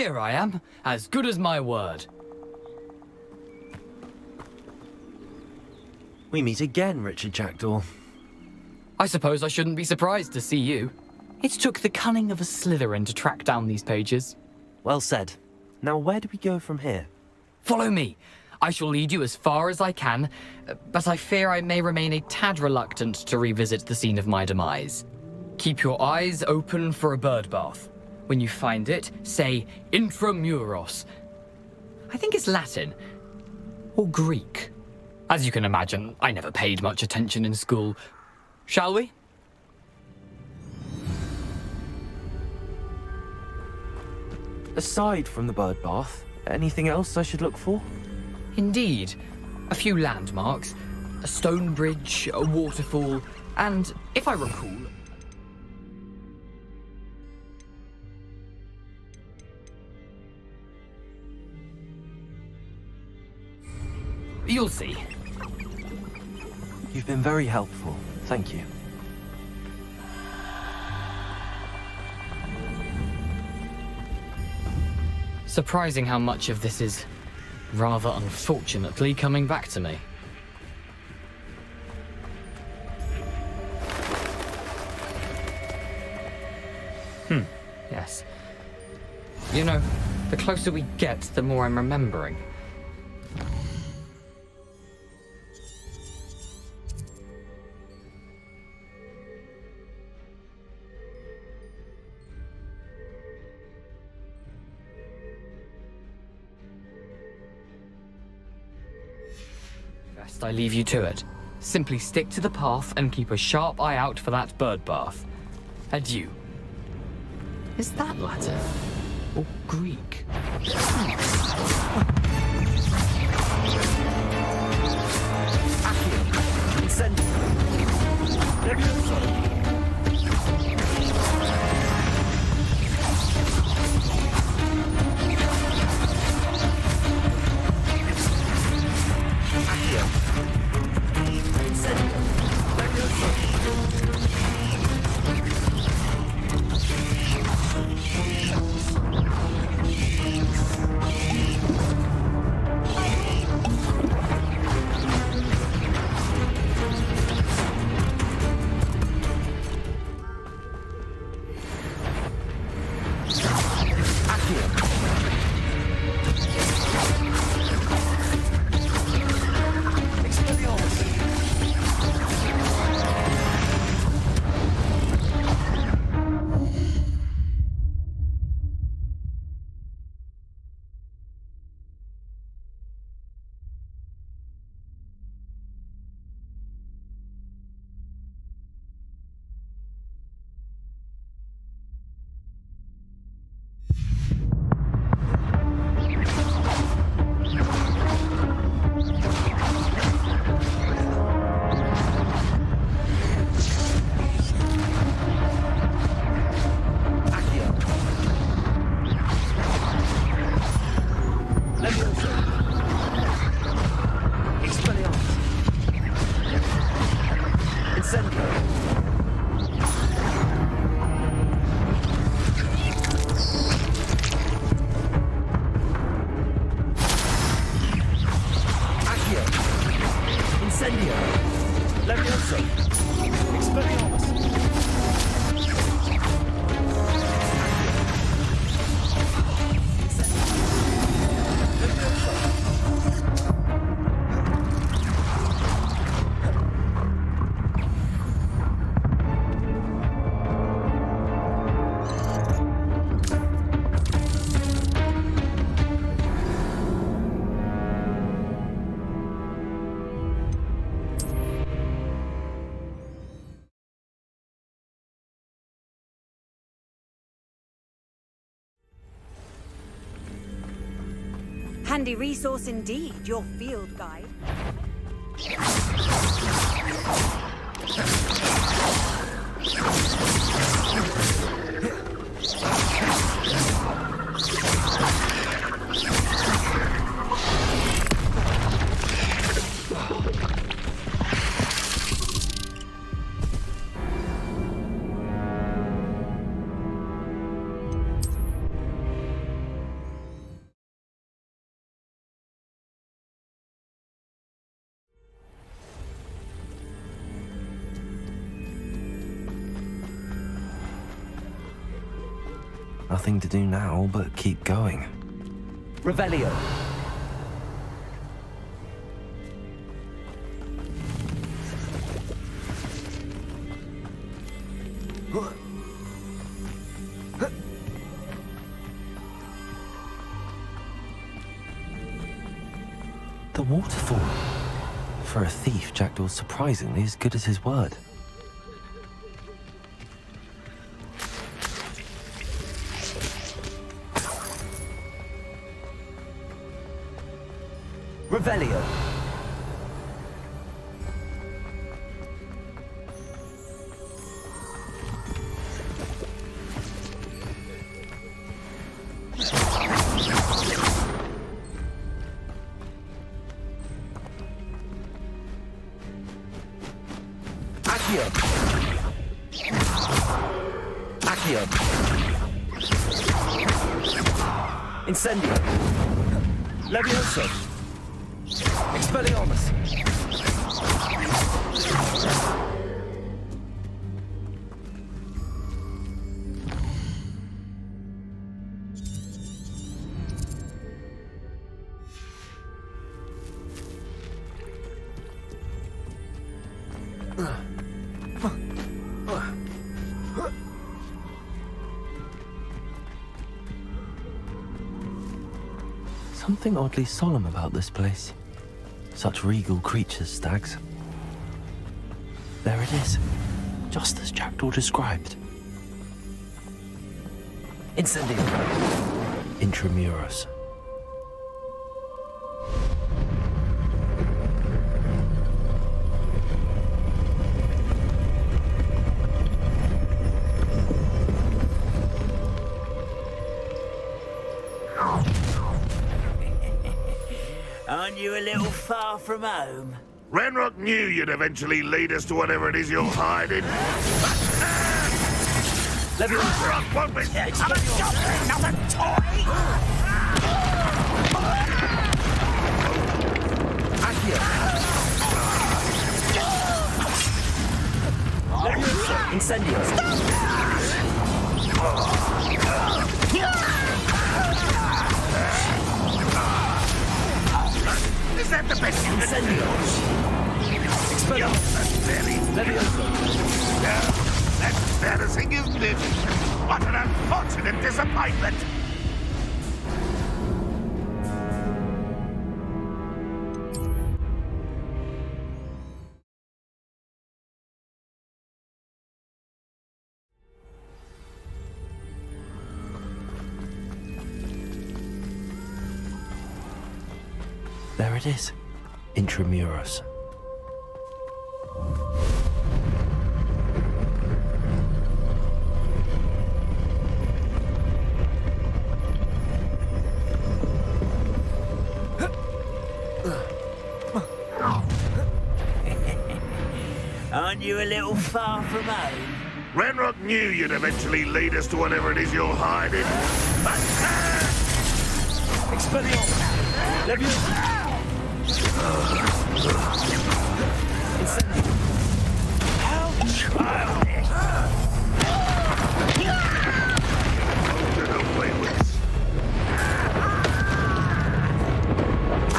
Here I am, as good as my word. We meet again, Richard Jackdaw. I suppose I shouldn't be surprised to see you. It took the cunning of a Slytherin to track down these pages. Well said. Now where do we go from here? Follow me. I shall lead you as far as I can, but I fear I may remain a tad reluctant to revisit the scene of my demise. Keep your eyes open for a bird bath. When you find it, say intramuros. I think it's Latin. Or Greek. As you can imagine, I never paid much attention in school. Shall we? Aside from the bird bath, anything else I should look for? Indeed. A few landmarks, a stone bridge, a waterfall, and, if I recall... You'll see. You've been very helpful. Thank you. Surprising how much of this is, rather unfortunately, coming back to me. Yes. You know, the closer we get, the more I'm remembering. Best I leave you to it. Simply stick to the path and keep a sharp eye out for that bird bath. Adieu. Is that Latin? Or Greek? Handy resource indeed, your field guide. Nothing to do now but keep going. Revelio. The waterfall. For a thief, Jackdaw's surprisingly as good as his word. Revelio. Accio. Accio. Incendio. Levioso. Expelliarmus. Something oddly solemn about this place. Such regal creatures, stags. There it is, just as Jackdaw described. Incendio. Intramuros. Aren't you a little far from home? Ranrock knew you'd eventually lead us to whatever it is you're hiding. Levioso. Won't be. I'm a goblin, not a toy! Accio. Levioso. Incendio. Is that the best you can Incendio. Expelliarmus. Levioso. That's embarrassing, isn't it? What an unfortunate disappointment. There it is, Intramuros. Aren't you a little far from home? Ranrock knew you'd eventually lead us to whatever it is you're hiding. Expelliarmus. Levioso. Incendio. How childish! Get away with this.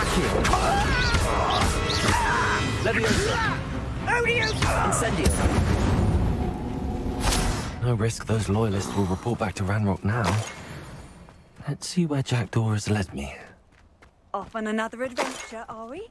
Accio. Levioso. Incendio. No risk those loyalists will report back to Ranrock now. Let's see where Jackdaw has led me. Off on another adventure, are we?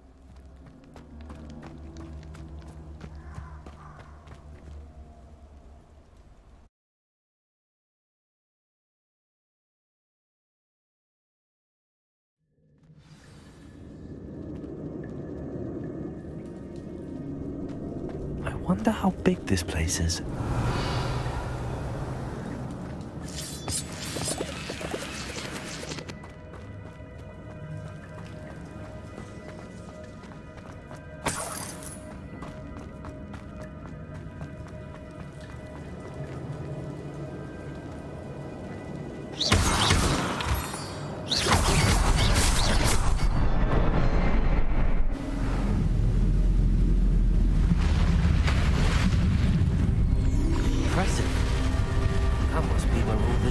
I wonder how big this place is.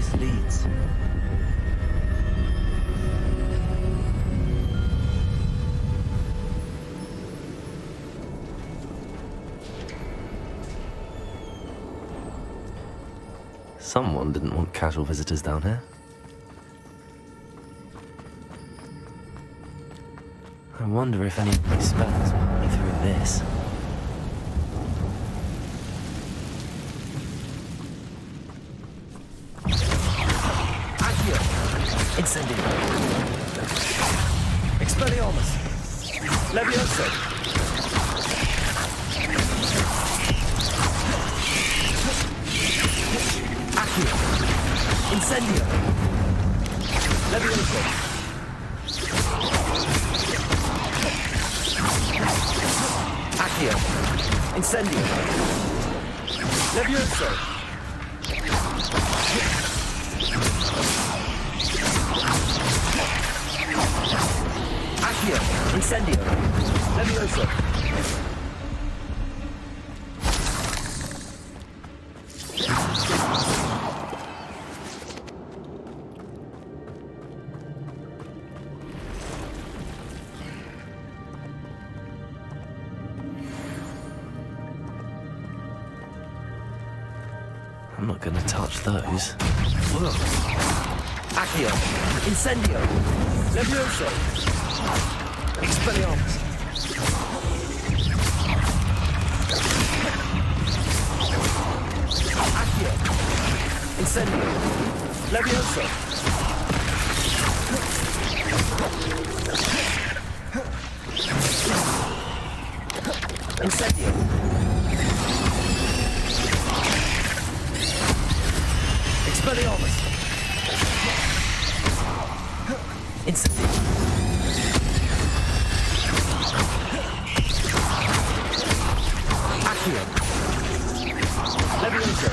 this leads. Someone didn't want casual visitors down here. I wonder if any of my spells will let me through this. Accio! Incendio! Expelliarmus! Levioso! Accio! Incendio! Levioso! Accio! Incendio! Levioso! Accio! Incendio! Levioso! I'm not gonna touch those. Whoa. Accio! Incendio! Levioso! Expelliarmus! Accio! Incendio! Levioso! Incendio! Expelliarmus! Incendio! Accio! Levioso!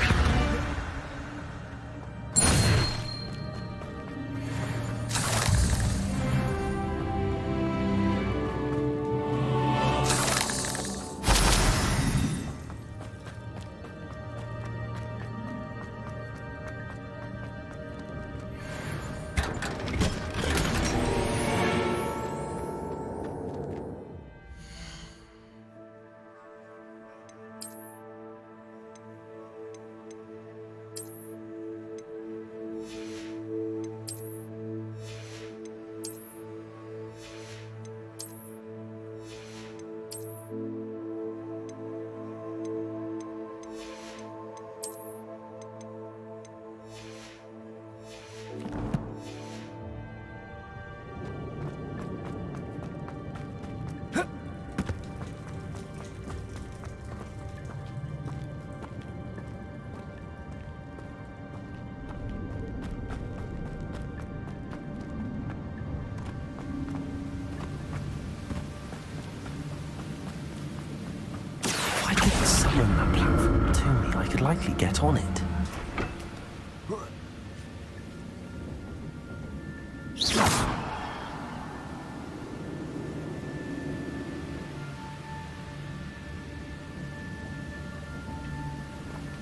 If I could summon that platform to me, I could likely get on it.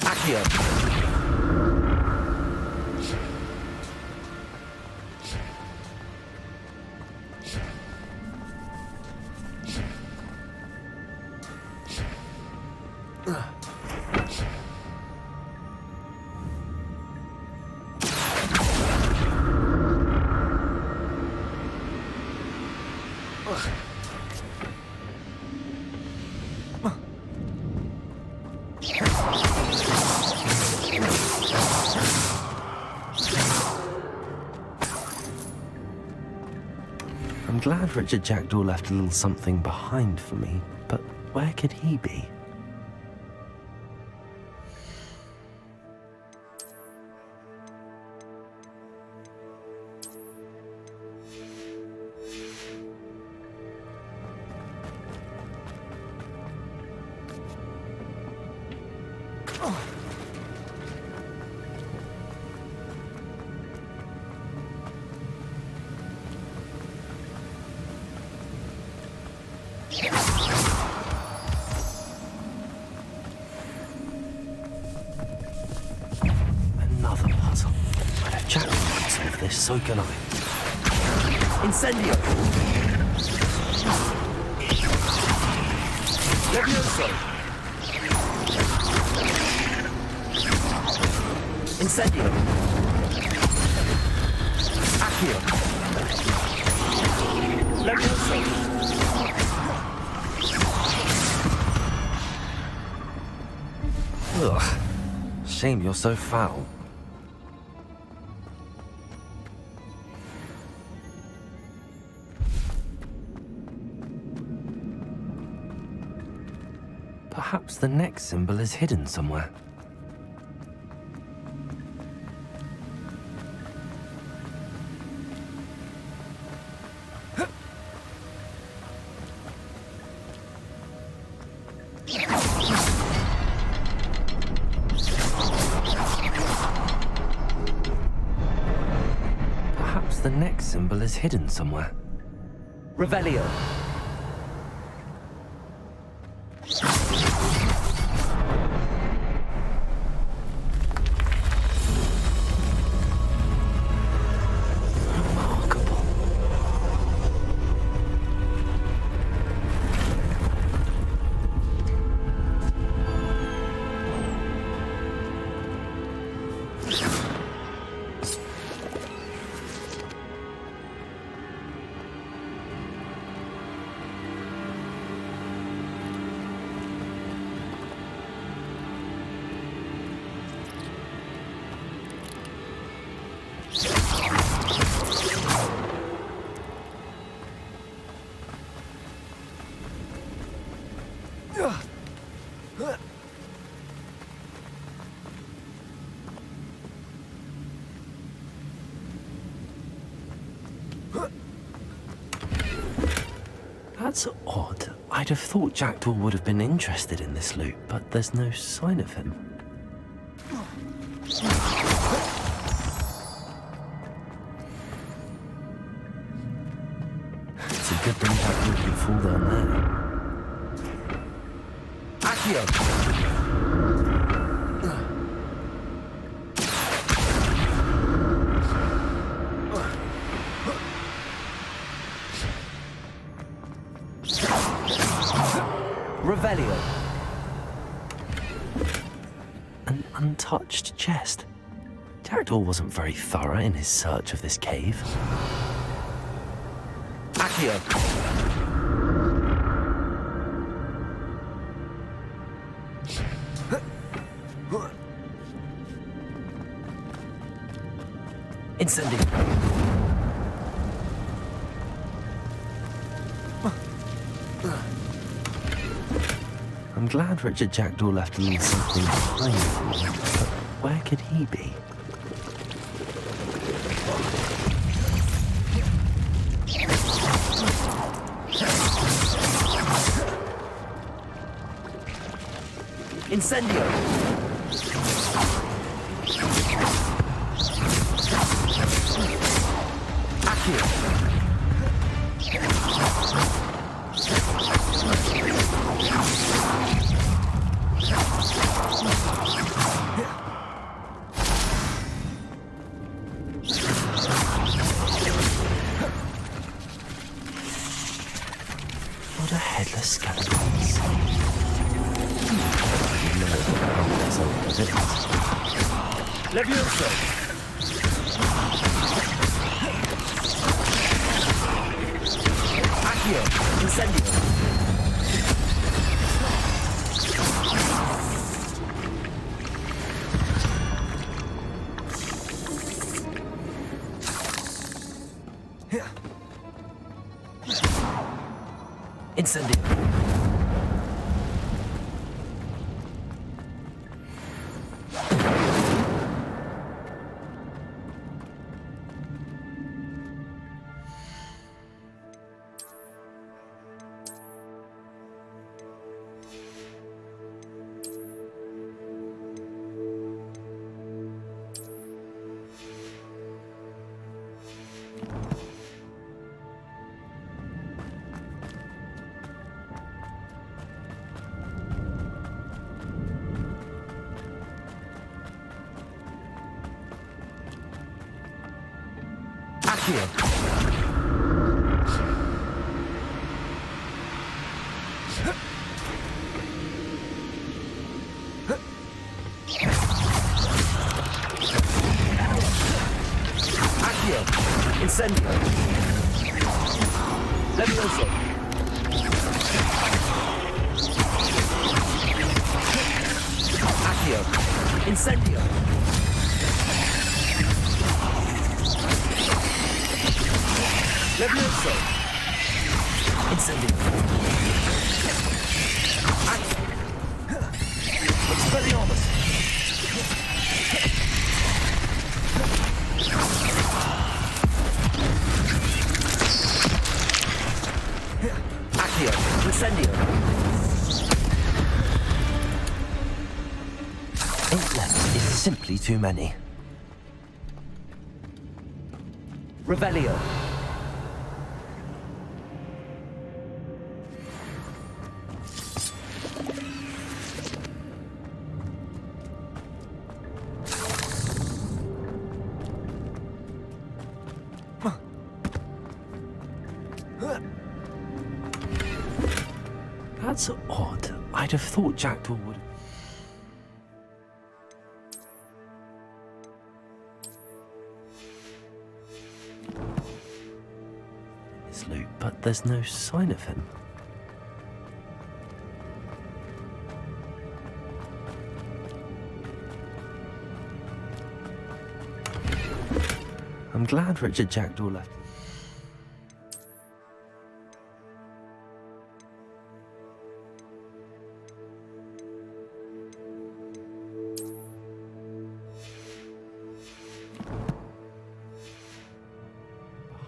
Accio! I'm glad Richard Jackdaw left a little something behind for me, but where could he be? But if Jack can solve this, so can I. Incendio! Levioso! Incendio! Accio! Levioso! Ugh. Shame you're so foul. Perhaps the next symbol is hidden somewhere. Perhaps the next symbol is hidden somewhere. Revelio! Remarkable. That's odd. I'd have thought Jackdaw would have been interested in this loot, but there's no sign of him. It's a good thing Jackdaw can fall down there. Accio! Revelio! An untouched chest. Jackdaw wasn't very thorough in his search of this cave. Accio! Incendio! I'm glad Richard Jackdaw left a little something behind for me, but where could he be? Incendio! Accio! What a headless skeletons. Levioso! Accio! Incendio! Incendio! Accio. Accio. Incendio. Levioso. Accio. Incendio. Levioso. Incendio. Accio. Expelliarmus. Accio. Incendio. 8 left is simply too many. Revelio. That's odd. I'd have thought Jackdaw would. His loot, but there's no sign of him. I'm glad Richard Jackdaw left.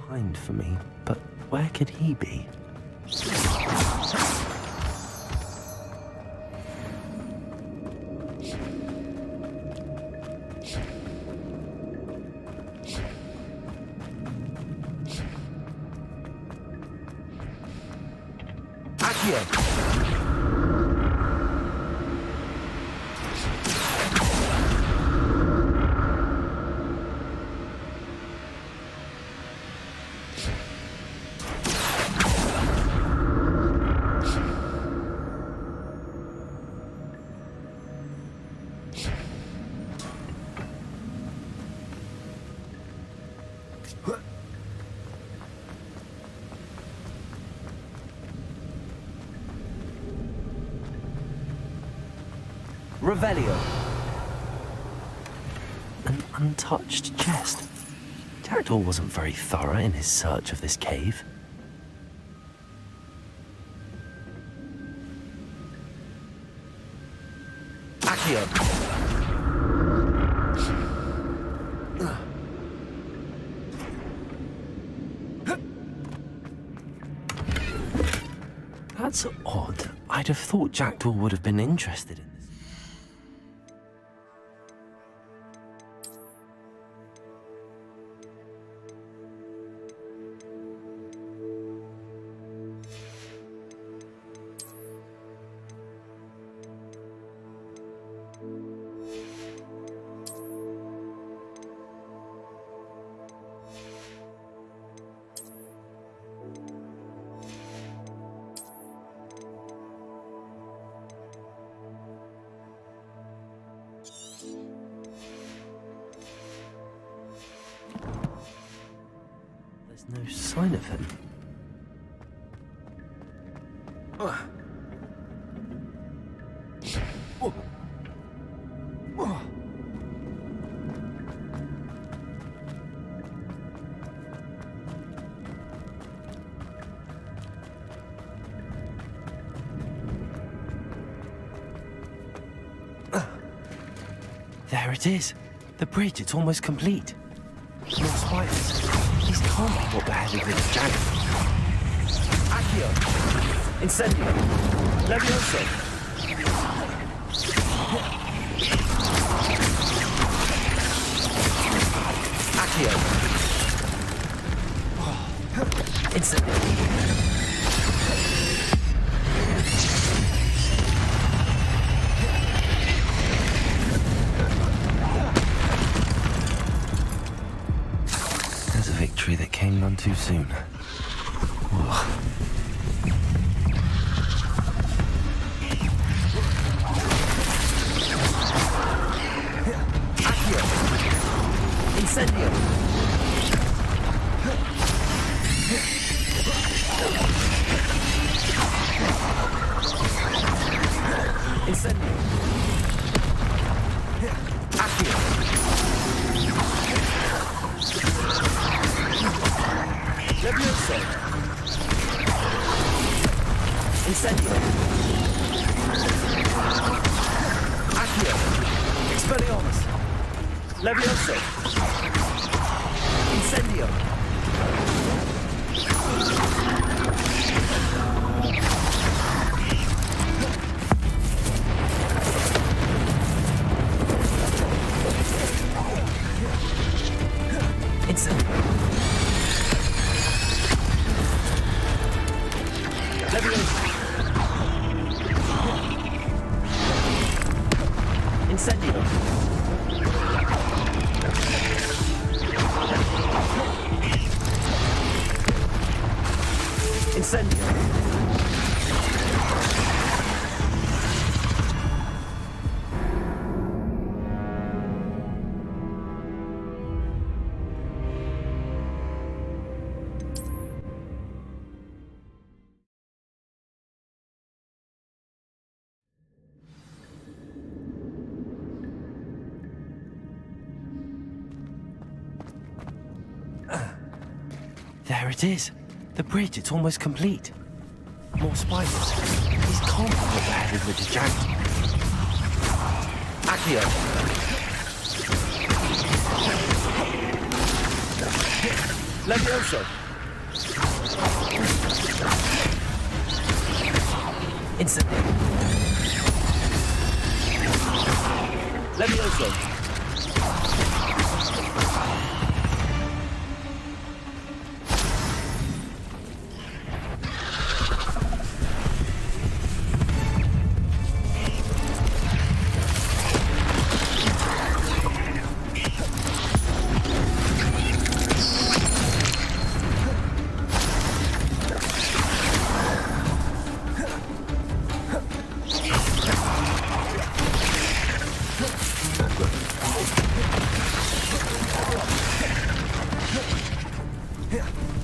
Behind for me, but where could he be? Accio! Revelio. An untouched chest. Jackdaw wasn't very thorough in his search of this cave. Accio. That's odd. I'd have thought Jackdaw would have been interested in this. There's no sign of him. There it is. The bridge, it's almost complete. More spiders. These can't be what beheaded this dragon. Accio. Incendio. Levioso. Accio. Incendio. victory that came none too soon. Ugh. Accio! Incendio! Incendio! Accio! Levioso! Incendio! Accio! Expelliarmus! Levioso! Incendio! Incendio! Levioso! Incendio! Incendio! There it is. The bridge, it's almost complete. More spiders. These can't be what the head of the Jackdaw. Accio! Levioso! Incendio! Levioso!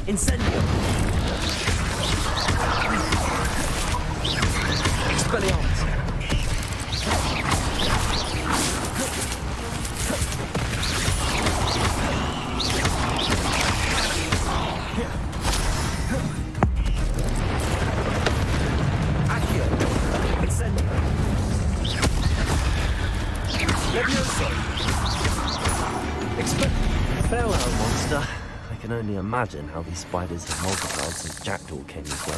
Incendio! Expelliarmus! Accio! Incendio! Levioso! Farewell, monster. I can only imagine how these spiders have multiplied since Jackdaw came this way.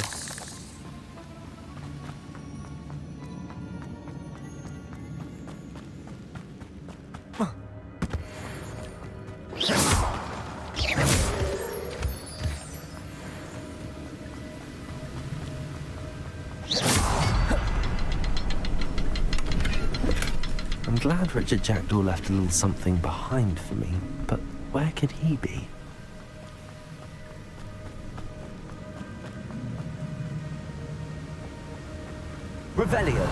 I'm glad Richard Jackdaw left a little something behind for me, but where could he be? Revelio.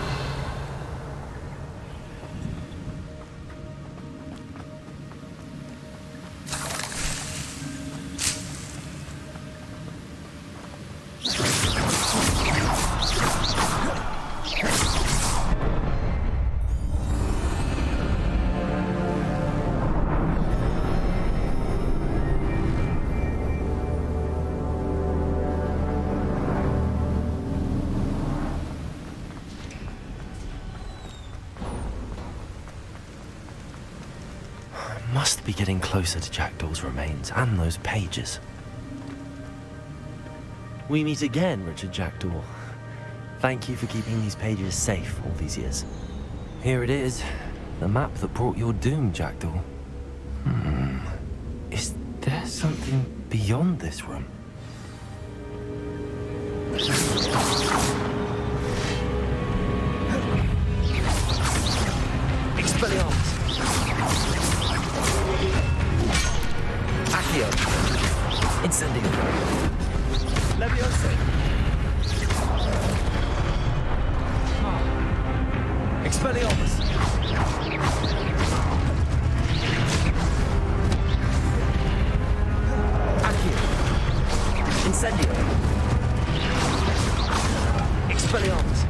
Must be getting closer to Jackdaw's remains and those pages. We meet again, Richard Jackdaw. Thank you for keeping these pages safe all these years. Here it is, the map that brought your doom, Jackdaw. Is there something beyond this room? Expelliarmus! Accio! Incendio. Levioso. Expelliarmus. Accio. Incendio. Expelliarmus.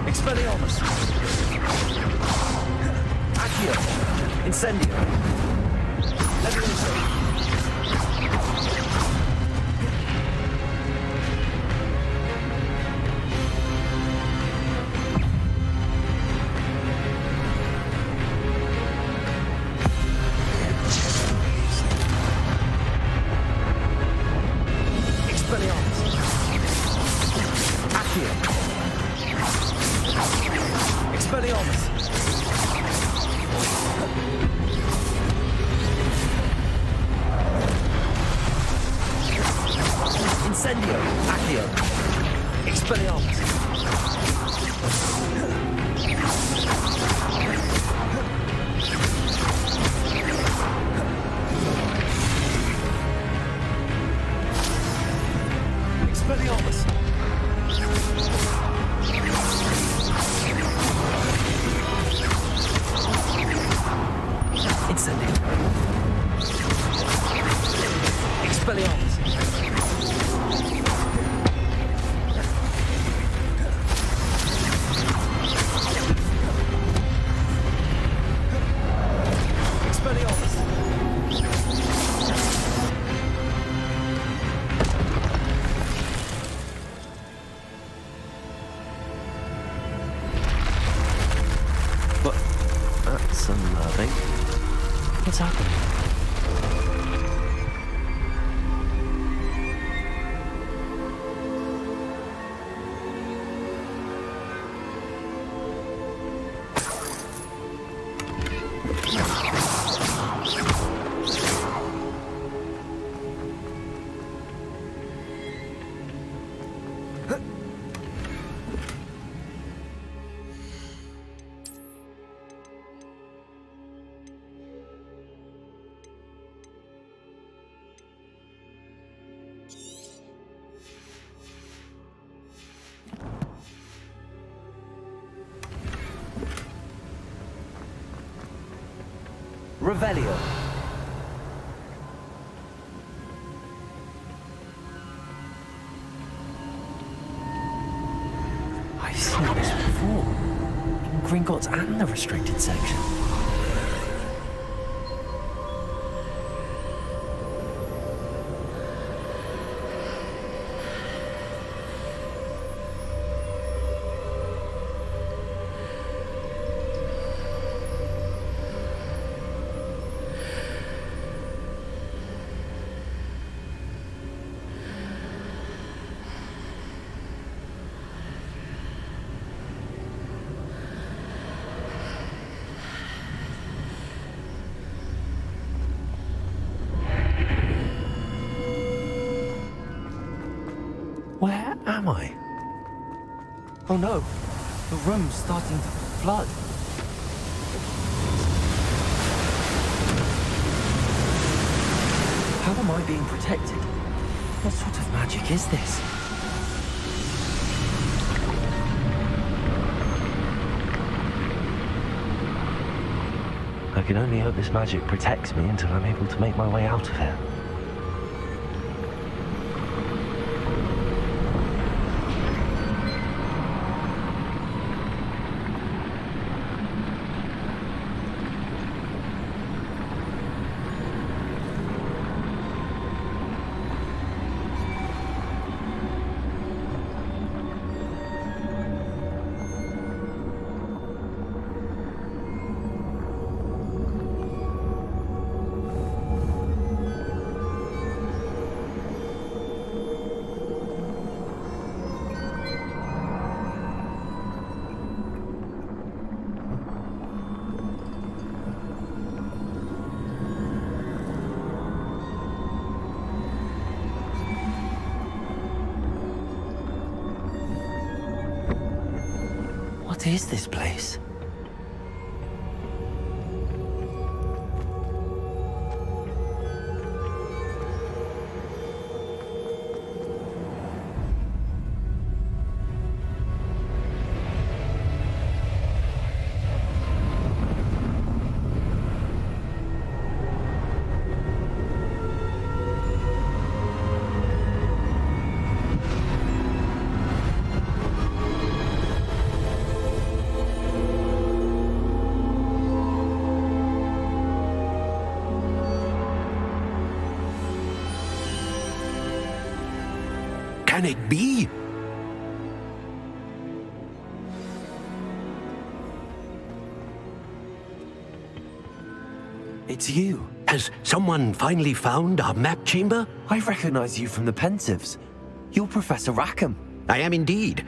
Expelliarmus. Accio. Incendio. Levioso. Expelliarmus. Accio. Expelliarmus. Incendio. Accio. Expelliarmus. Expelliarmus. Incendio. Expelliarmus. Expelliarmus. But that's unnerving. What's happening? Revelio. I've seen this before. In Gringotts and the restricted section. Where am I? Oh no, the room's starting to flood. How am I being protected? What sort of magic is this? I can only hope this magic protects me until I'm able to make my way out of here. What is this place? Can it be? It's you. Has someone finally found our map chamber? I recognize you from the Pensives. You're Professor Rackham. I am indeed.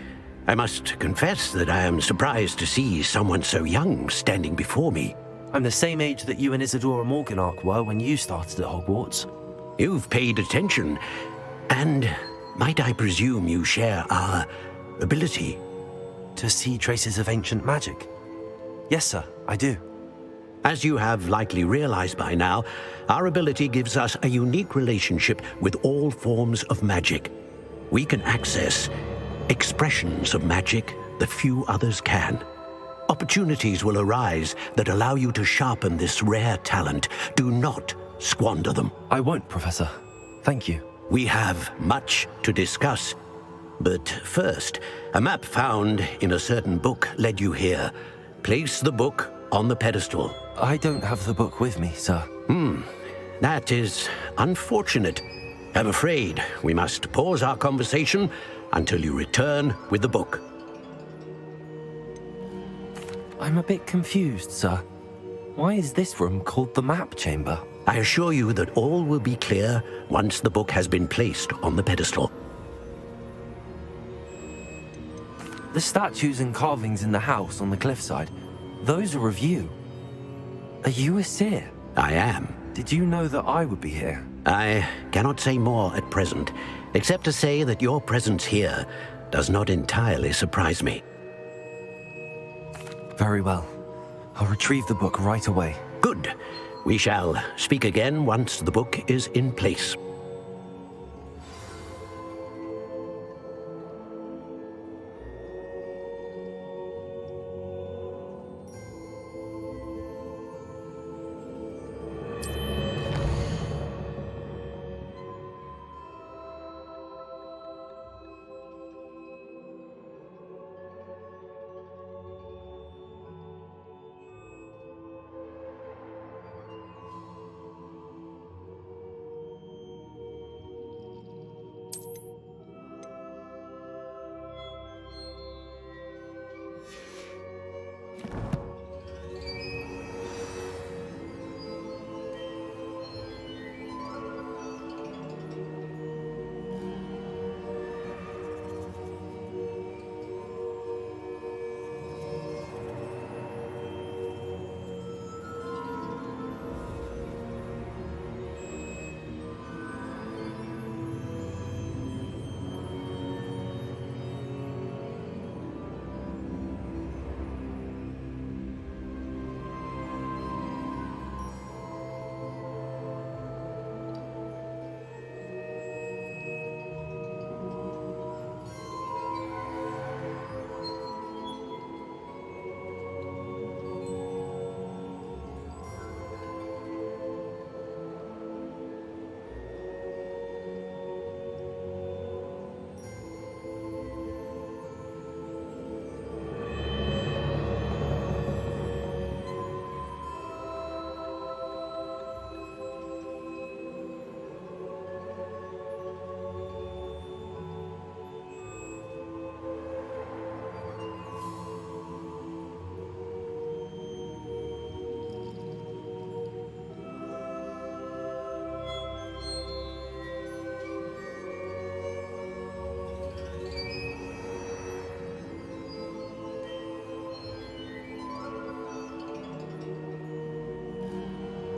I must confess that I am surprised to see someone so young standing before me. I'm the same age that you and Isadora Morganach were when you started at Hogwarts. You've paid attention, and might I presume you share our ability? To see traces of ancient magic? Yes, sir, I do. As you have likely realized by now, our ability gives us a unique relationship with all forms of magic. We can access expressions of magic that few others can. Opportunities will arise that allow you to sharpen this rare talent. Do not squander them. I won't, Professor. Thank you. We have much to discuss. But first, a map found in a certain book led you here. Place the book on the pedestal. I don't have the book with me, sir. That is unfortunate. I'm afraid we must pause our conversation until you return with the book. I'm a bit confused, sir. Why is this room called the map chamber? I assure you that all will be clear once the book has been placed on the pedestal. The statues and carvings in the house on the cliffside, those are of you. Are you a seer? I am. Did you know that I would be here? I cannot say more at present, except to say that your presence here does not entirely surprise me. Very well. I'll retrieve the book right away. Good. We shall speak again once the book is in place.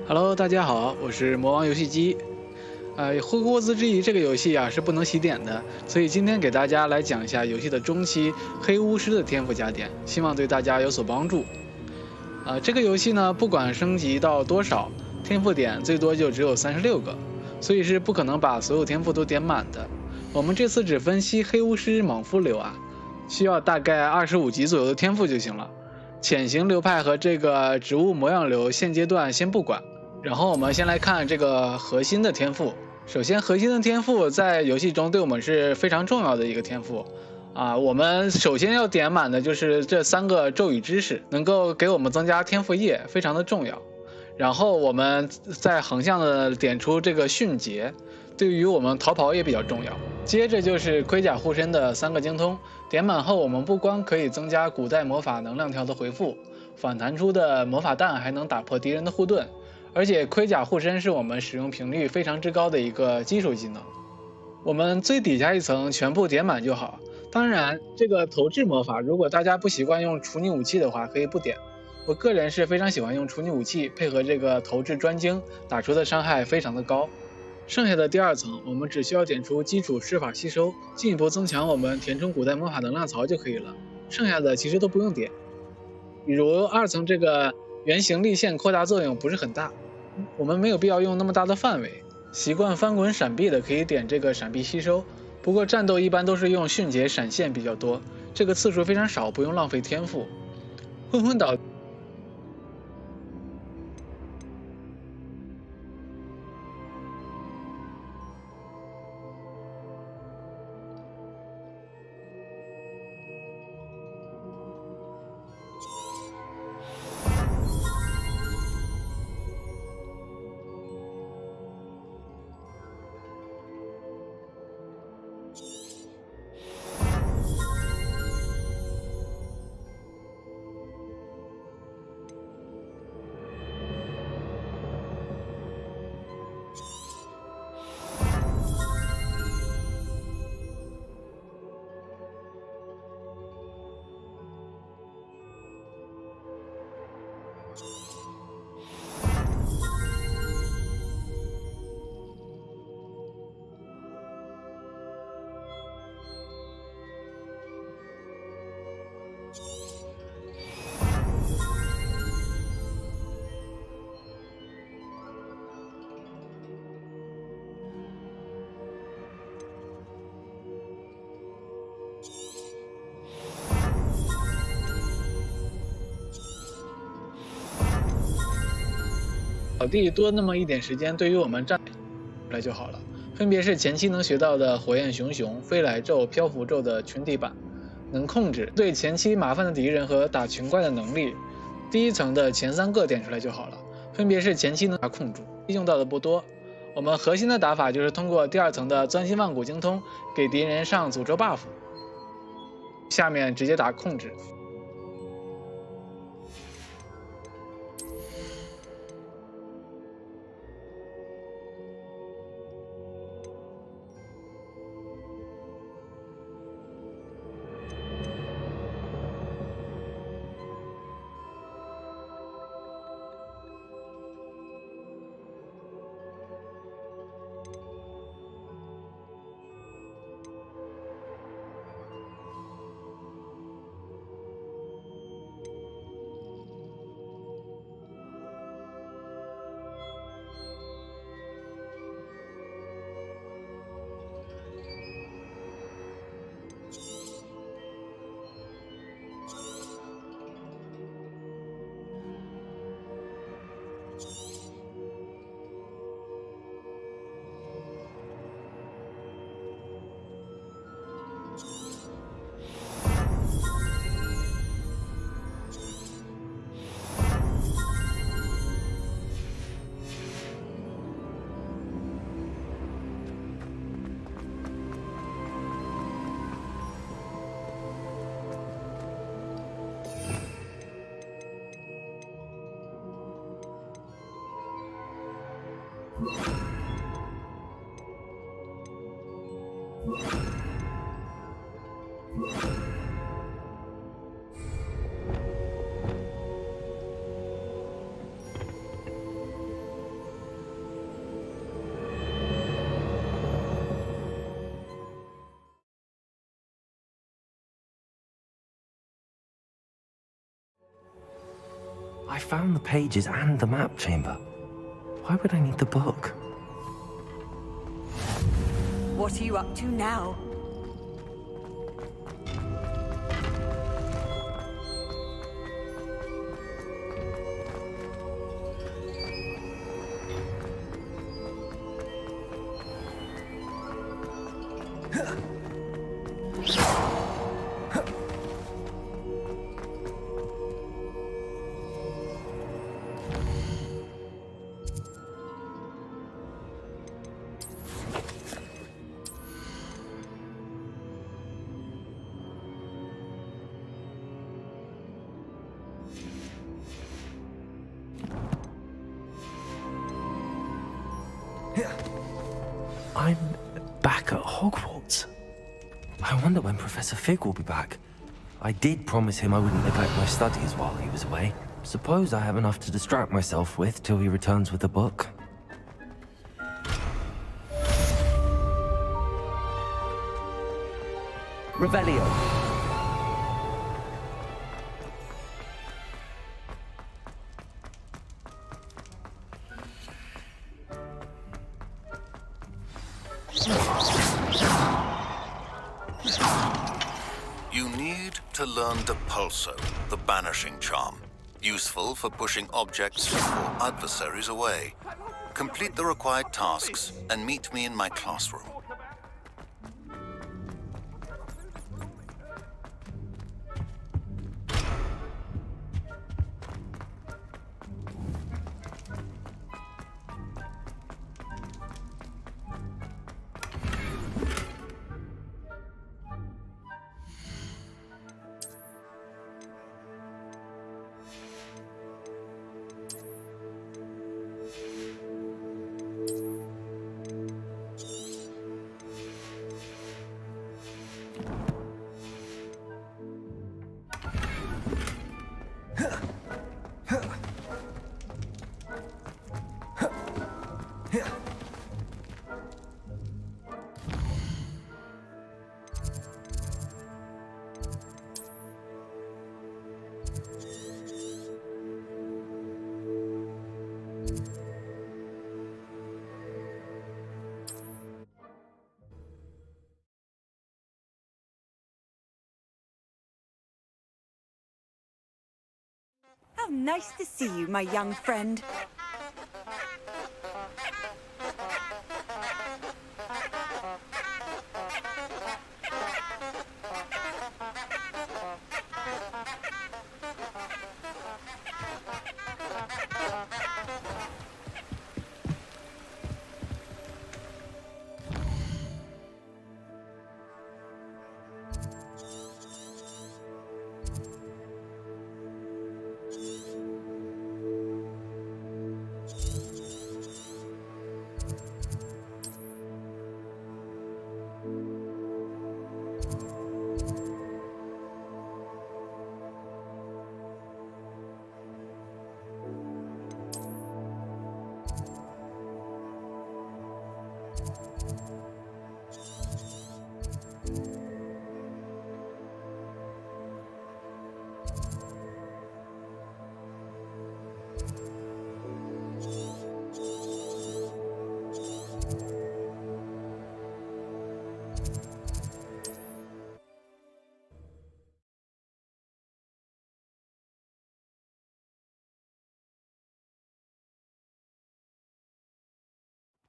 Hello， 大家好，我是魔王游戏机。霍格沃兹之遗这个游戏啊是不能洗点的，所以今天给大家来讲一下游戏的中期黑巫师的天赋加点，希望对大家有所帮助。这个游戏呢，不管升级到多少，天赋点最多就只有36个，所以是不可能把所有天赋都点满的。我们这次只分析黑巫师莽夫流啊，需要大概25级左右的天赋就行了。潜行流派和这个植物模样流现阶段先不管，然后我们先来看这个核心的天赋。首先，核心的天赋在游戏中对我们是非常重要的一个天赋啊。我们首先要点满的就是这3个咒语知识，能够给我们增加天赋页，非常的重要。然后我们再横向的点出这个迅捷，对于我们逃跑也比较重要。接着就是盔甲护身的3个精通，点满后我们不光可以增加古代魔法能量条的回复，反弹出的魔法弹还能打破敌人的护盾。而且盔甲护身是我们使用频率非常之高的一个基础技能，我们最底下一层全部点满就好。当然，这个投掷魔法，如果大家不习惯用处女武器的话，可以不点。我个人是非常喜欢用处女武器配合这个投掷专精，打出的伤害非常的高。剩下的第2层，我们只需要点出基础施法吸收，进一步增强我们填充古代魔法能量槽就可以了。剩下的其实都不用点，比如2层这个圆形力线扩大作用不是很大，我们没有必要用那么大的范围。习惯翻滚闪避的可以点这个闪避吸收，不过战斗一般都是用迅捷闪现比较多，这个次数非常少，不用浪费天赋。混混岛草地多那么一点时间，对于我们战来就好了。分别是前期能学到的火焰熊熊、飞来咒、漂浮咒的群体版，能控制对前期麻烦的敌人和打群怪的能力。第1层的前3个点出来就好了，分别是前期能打控住，用到的不多。我们核心的打法就是通过第2层的钻心万骨精通给敌人上诅咒 buff， 下面直接打控制。I found the pages and the map chamber. Why would I need the book? What are you up to now? I'm back at Hogwarts. I wonder when Professor Fig will be back. I did promise him I wouldn't neglect my studies while he was away. Suppose I have enough to distract myself with till he returns with the book. Revelio. You need to learn Depulso, the banishing charm. Useful for pushing objects or adversaries away. Complete the required tasks and meet me in my classroom. How nice to see you, my young friend.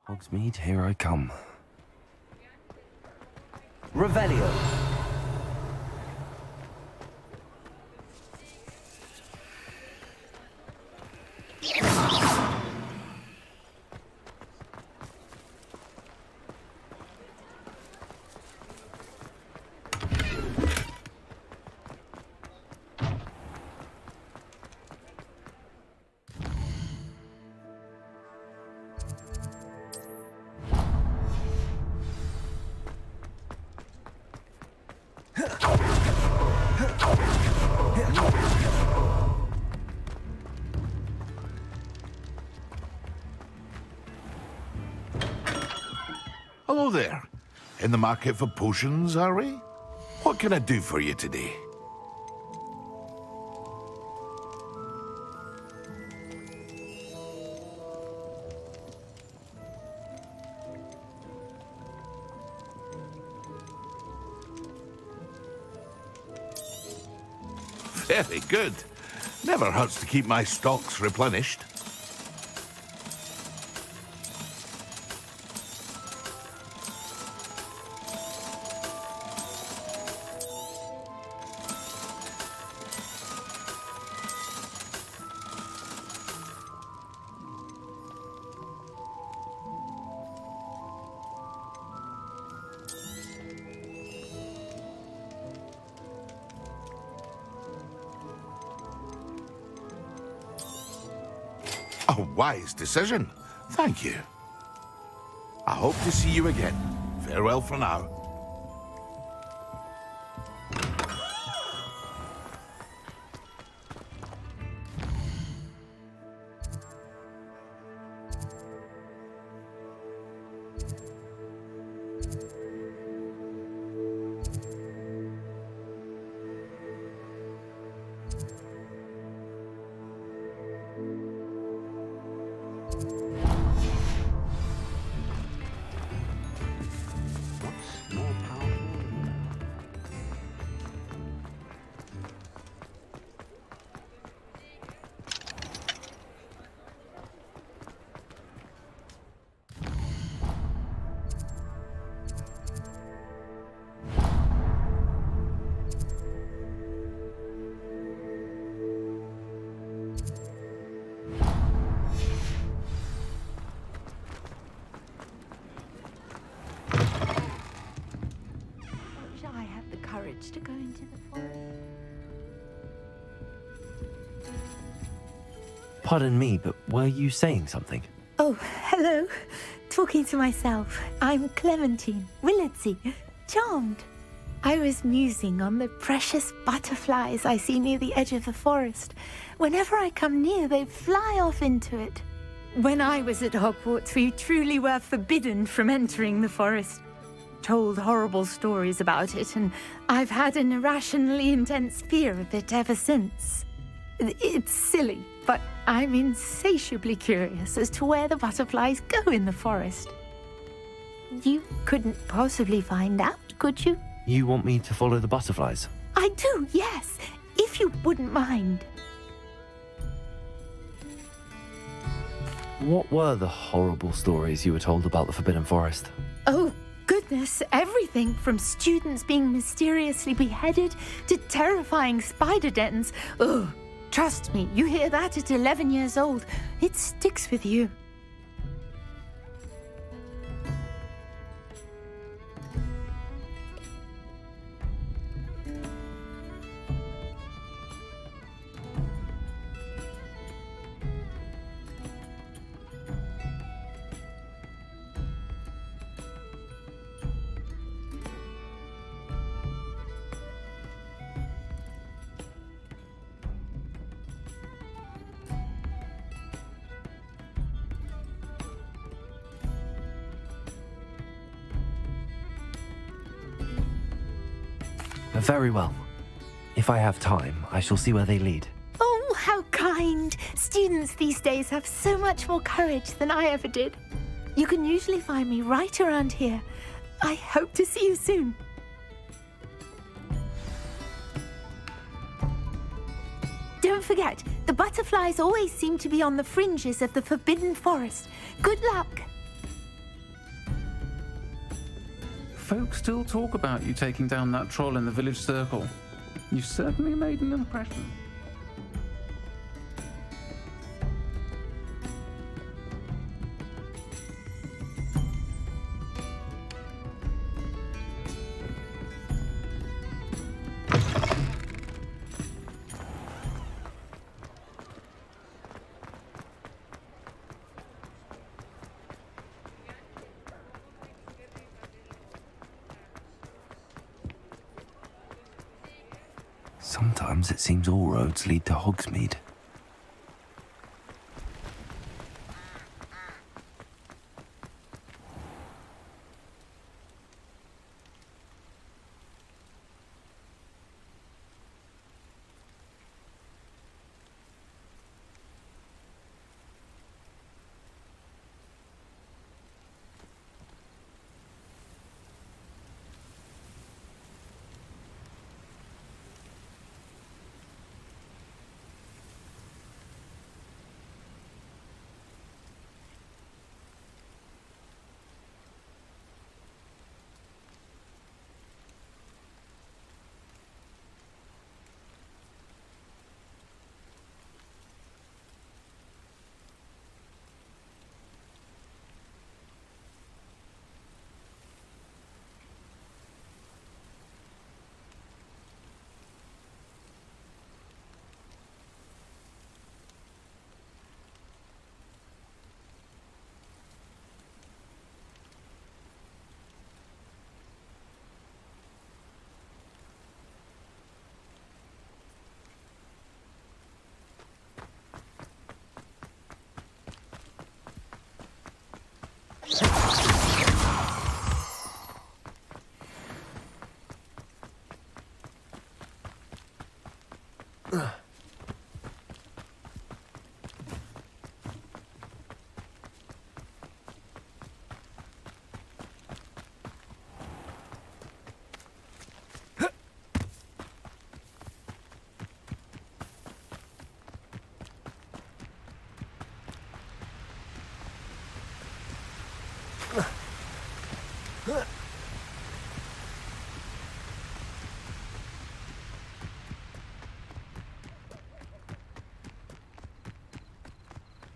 Hogsmeade, here I come. Revelio. Hello there. In the market for potions, are we? What can I do for you today? Very good. Never hurts to keep my stocks replenished. A wise decision. Thank you. I hope to see you again. Farewell for now. Shall I have the courage to go into the forest? Pardon me, but were you saying something? Oh, hello. Talking to myself. I'm Clementine, Willardsey, charmed. I was musing on the precious butterflies I see near the edge of the forest. Whenever I come near, they fly off into it. When I was at Hogwarts, we truly were forbidden from entering the forest. Told horrible stories about it, and I've had an irrationally intense fear of it ever since. It's silly, but I'm insatiably curious as to where the butterflies go in the forest. You couldn't possibly find out, could you? You want me to follow the butterflies? I do, yes, if you wouldn't mind. What were the horrible stories you were told about the Forbidden Forest? Oh, goodness, everything from students being mysteriously beheaded to terrifying spider dens. Ugh, trust me, you hear that at 11 years old, it sticks with you. Very well. If I have time, I shall see where they lead. Oh, how kind! Students these days have so much more courage than I ever did. You can usually find me right around here. I hope to see you soon. Don't forget, the butterflies always seem to be on the fringes of the Forbidden Forest. Good luck! Folks still talk about you taking down that troll in the village circle. You certainly made an impression. Sometimes it seems all roads lead to Hogsmeade.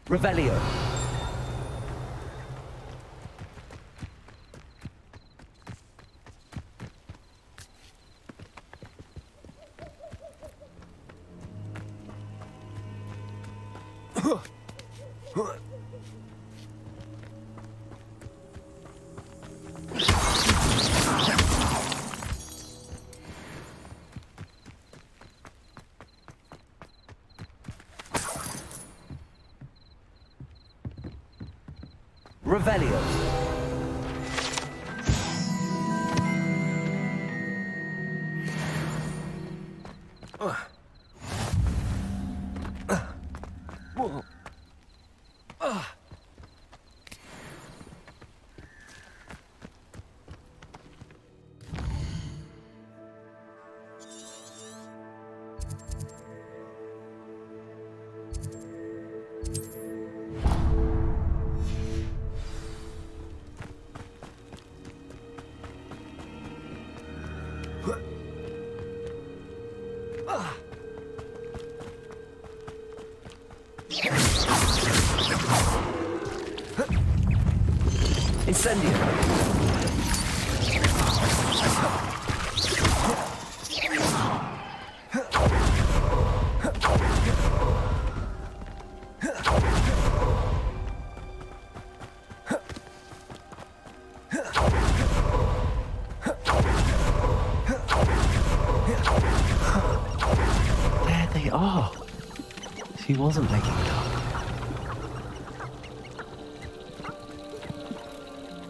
Revelio. Revelio. Incendio. There they are. She wasn't making it up.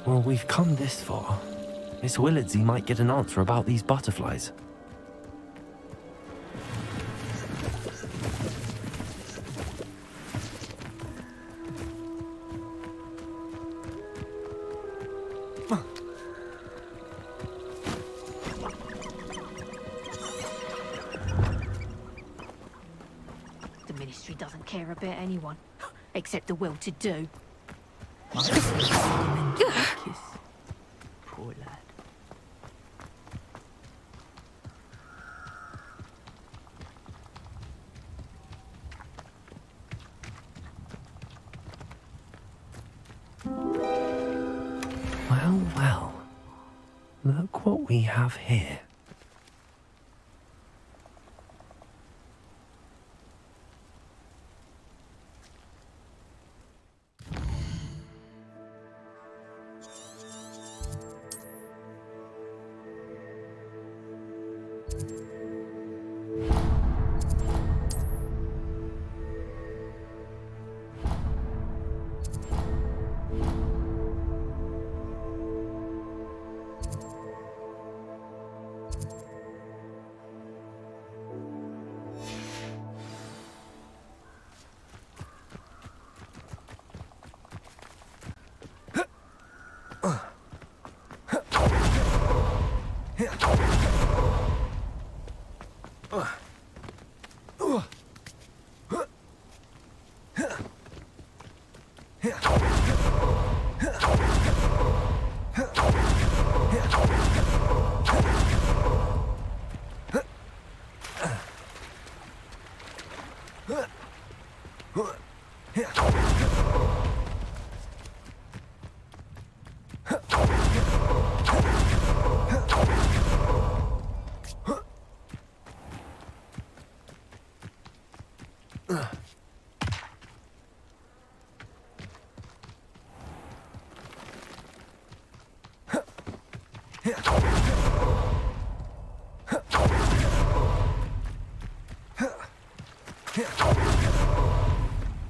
Well, we've come this far. Miss Willardsey might get an answer about these butterflies. The Ministry doesn't care about anyone, except the well-to-do. Kiss. Poor lad. Well, well. Look what we have here.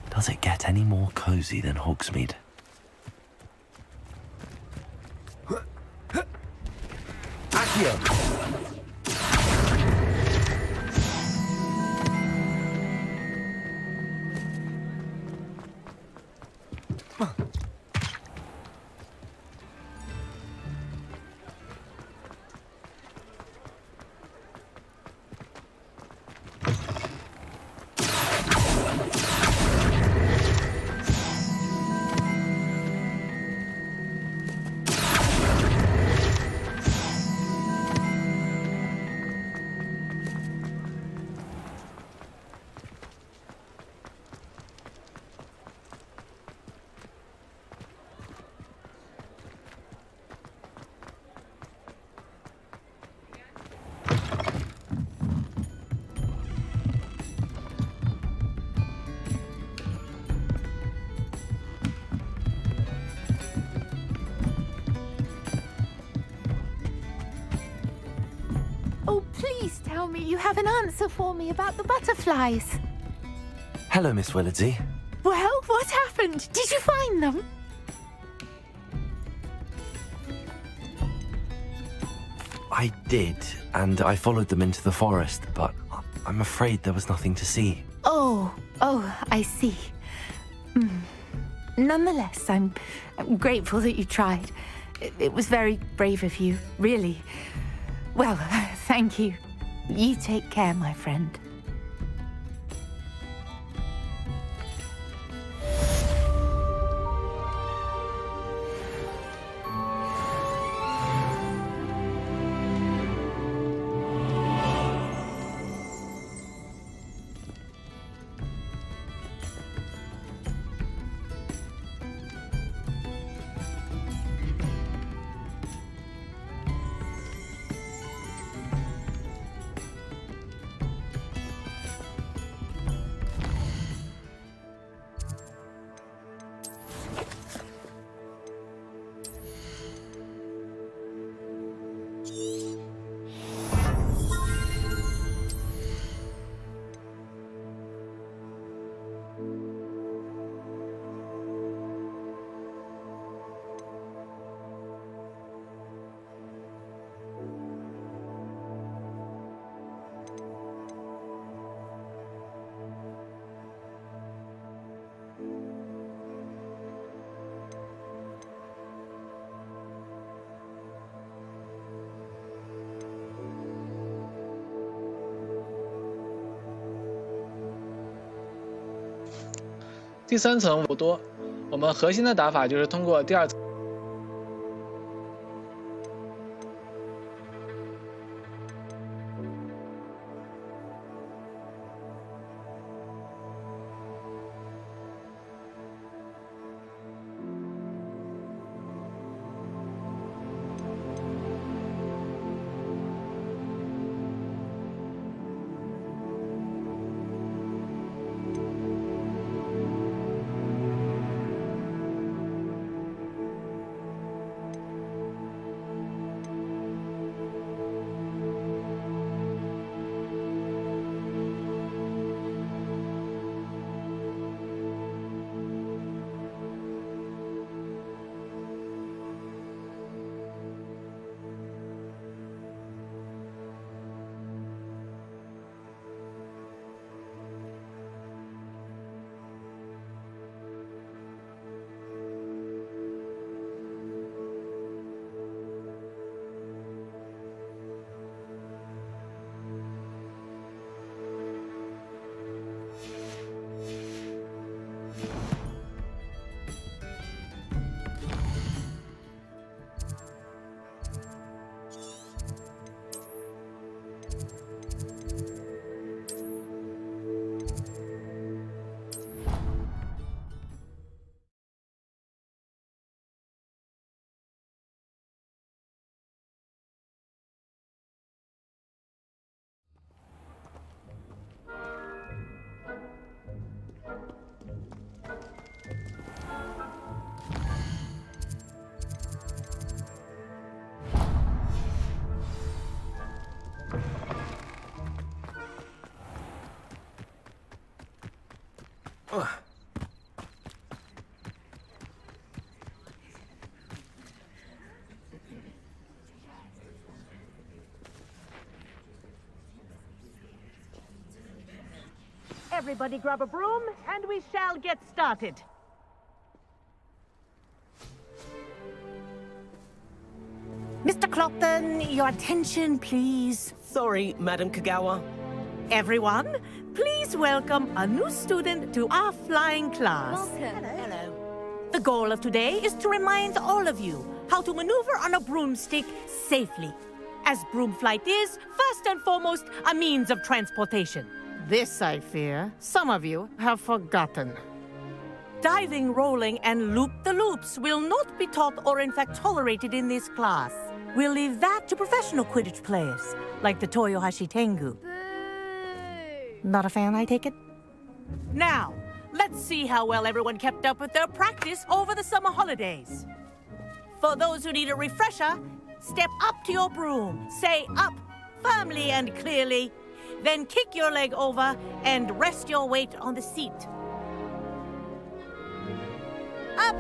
Does it get any more cozy than Hogsmeade? Accio! Please tell me you have an answer for me about the butterflies. Hello, Miss Willardsey. Well, what happened? Did you find them? I did, and I followed them into the forest, but I'm afraid there was nothing to see. Oh, I see. Nonetheless, I'm grateful that you tried. It was very brave of you, really. Well, thank you. You take care, my friend.第3层不多，我们核心的打法就是通过第2层。Everybody grab a broom, and we shall get started. Mr. Clopton, your attention, please. Sorry, Madam Kagawa. Everyone, please welcome a new student to our flying class. Hello. The goal of today is to remind all of you how to maneuver on a broomstick safely, as broom flight is, first and foremost, a means of transportation. This, I fear, some of you have forgotten. Diving, rolling, and loop-the-loops will not be taught or in fact tolerated in this class. We'll leave that to professional Quidditch players, like the Toyohashi Tengu. Not a fan, I take it? Now, let's see how well everyone kept up with their practice over the summer holidays. For those who need a refresher, step up to your broom, say up, firmly and clearly. Then kick your leg over and rest your weight on the seat. Up!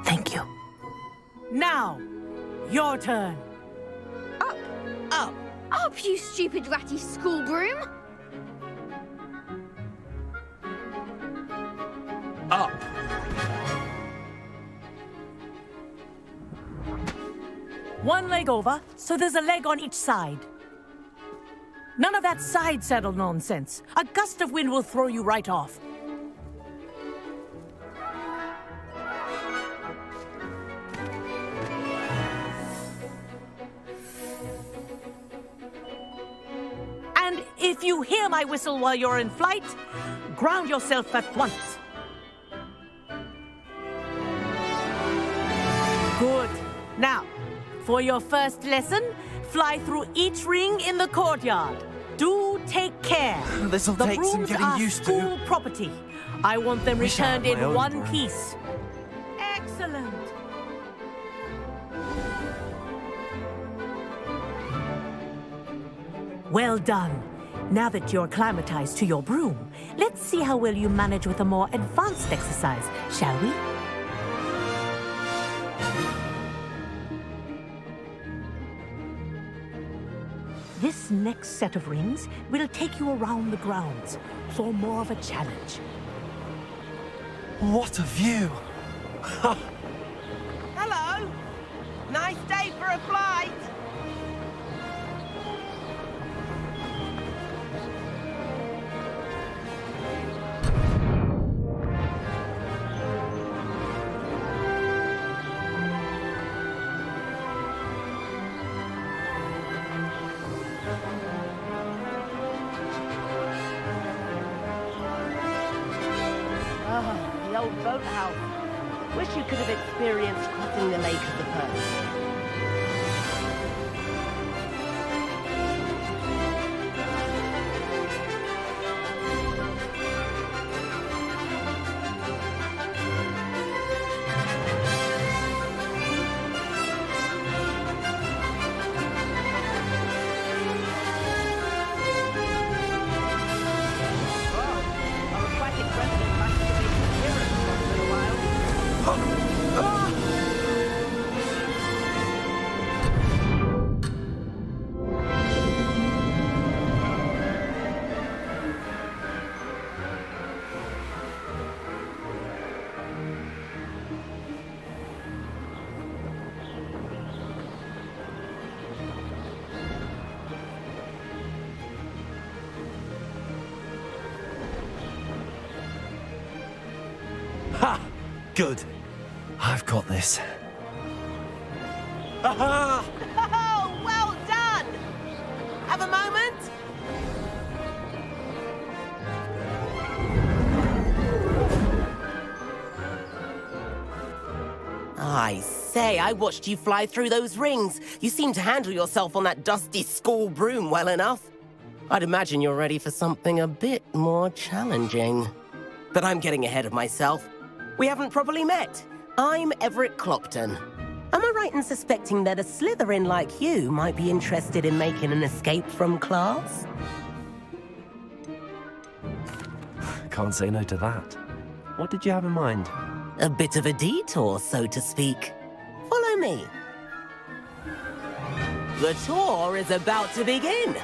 Thank you. Now, your turn. Up! Up! Up, you stupid ratty school broom! Up! One leg over, so there's a leg on each side. None of that side saddle nonsense. A gust of wind will throw you right off. And if you hear my whistle while you're in flight, ground yourself at once. Good. Now, for your first lesson, fly through each ring in the courtyard. Do take care. This'll The take some brooms getting are used to. school property. I want them Wish I had returned my in own one broom. piece. Excellent. Well done. Now that you're acclimatized to your broom, let's see how well you manage with a more advanced exercise, shall we? This next set of rings will take you around the grounds for more of a challenge. What a view! Hello! Nice day for a flight! Oh, the old boathouse. Wish you could have experienced crossing the Lake of the Pearls. Ha! Good. I've got this. Aha! Oh, well done! Have a moment? I say, I watched you fly through those rings. You seem to handle yourself on that dusty school broom well enough. I'd imagine you're ready for something a bit more challenging. But I'm getting ahead of myself. We haven't properly met. I'm Everett Clopton. Am I right in suspecting that a Slytherin like you might be interested in making an escape from class? Can't say no to that. What did you have in mind? A bit of a detour, so to speak. Follow me. The tour is about to begin.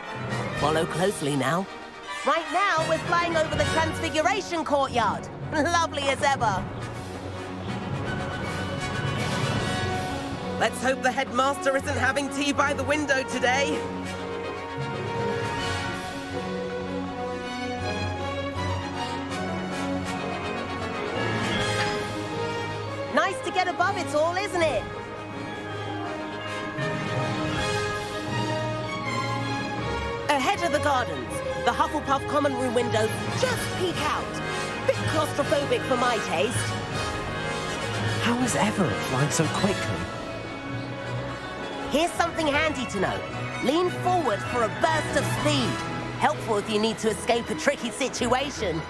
Follow closely now. Right now, we're flying over the Transfiguration Courtyard. Lovely as ever. Let's hope the headmaster isn't having tea by the window today. Nice to get above it all, isn't it? Ahead of the gardens, the Hufflepuff common room windows just peek out. Bit claustrophobic for my taste. How is Everett flying so quickly? Here's something handy to know. Lean forward for a burst of speed. Helpful if you need to escape a tricky situation.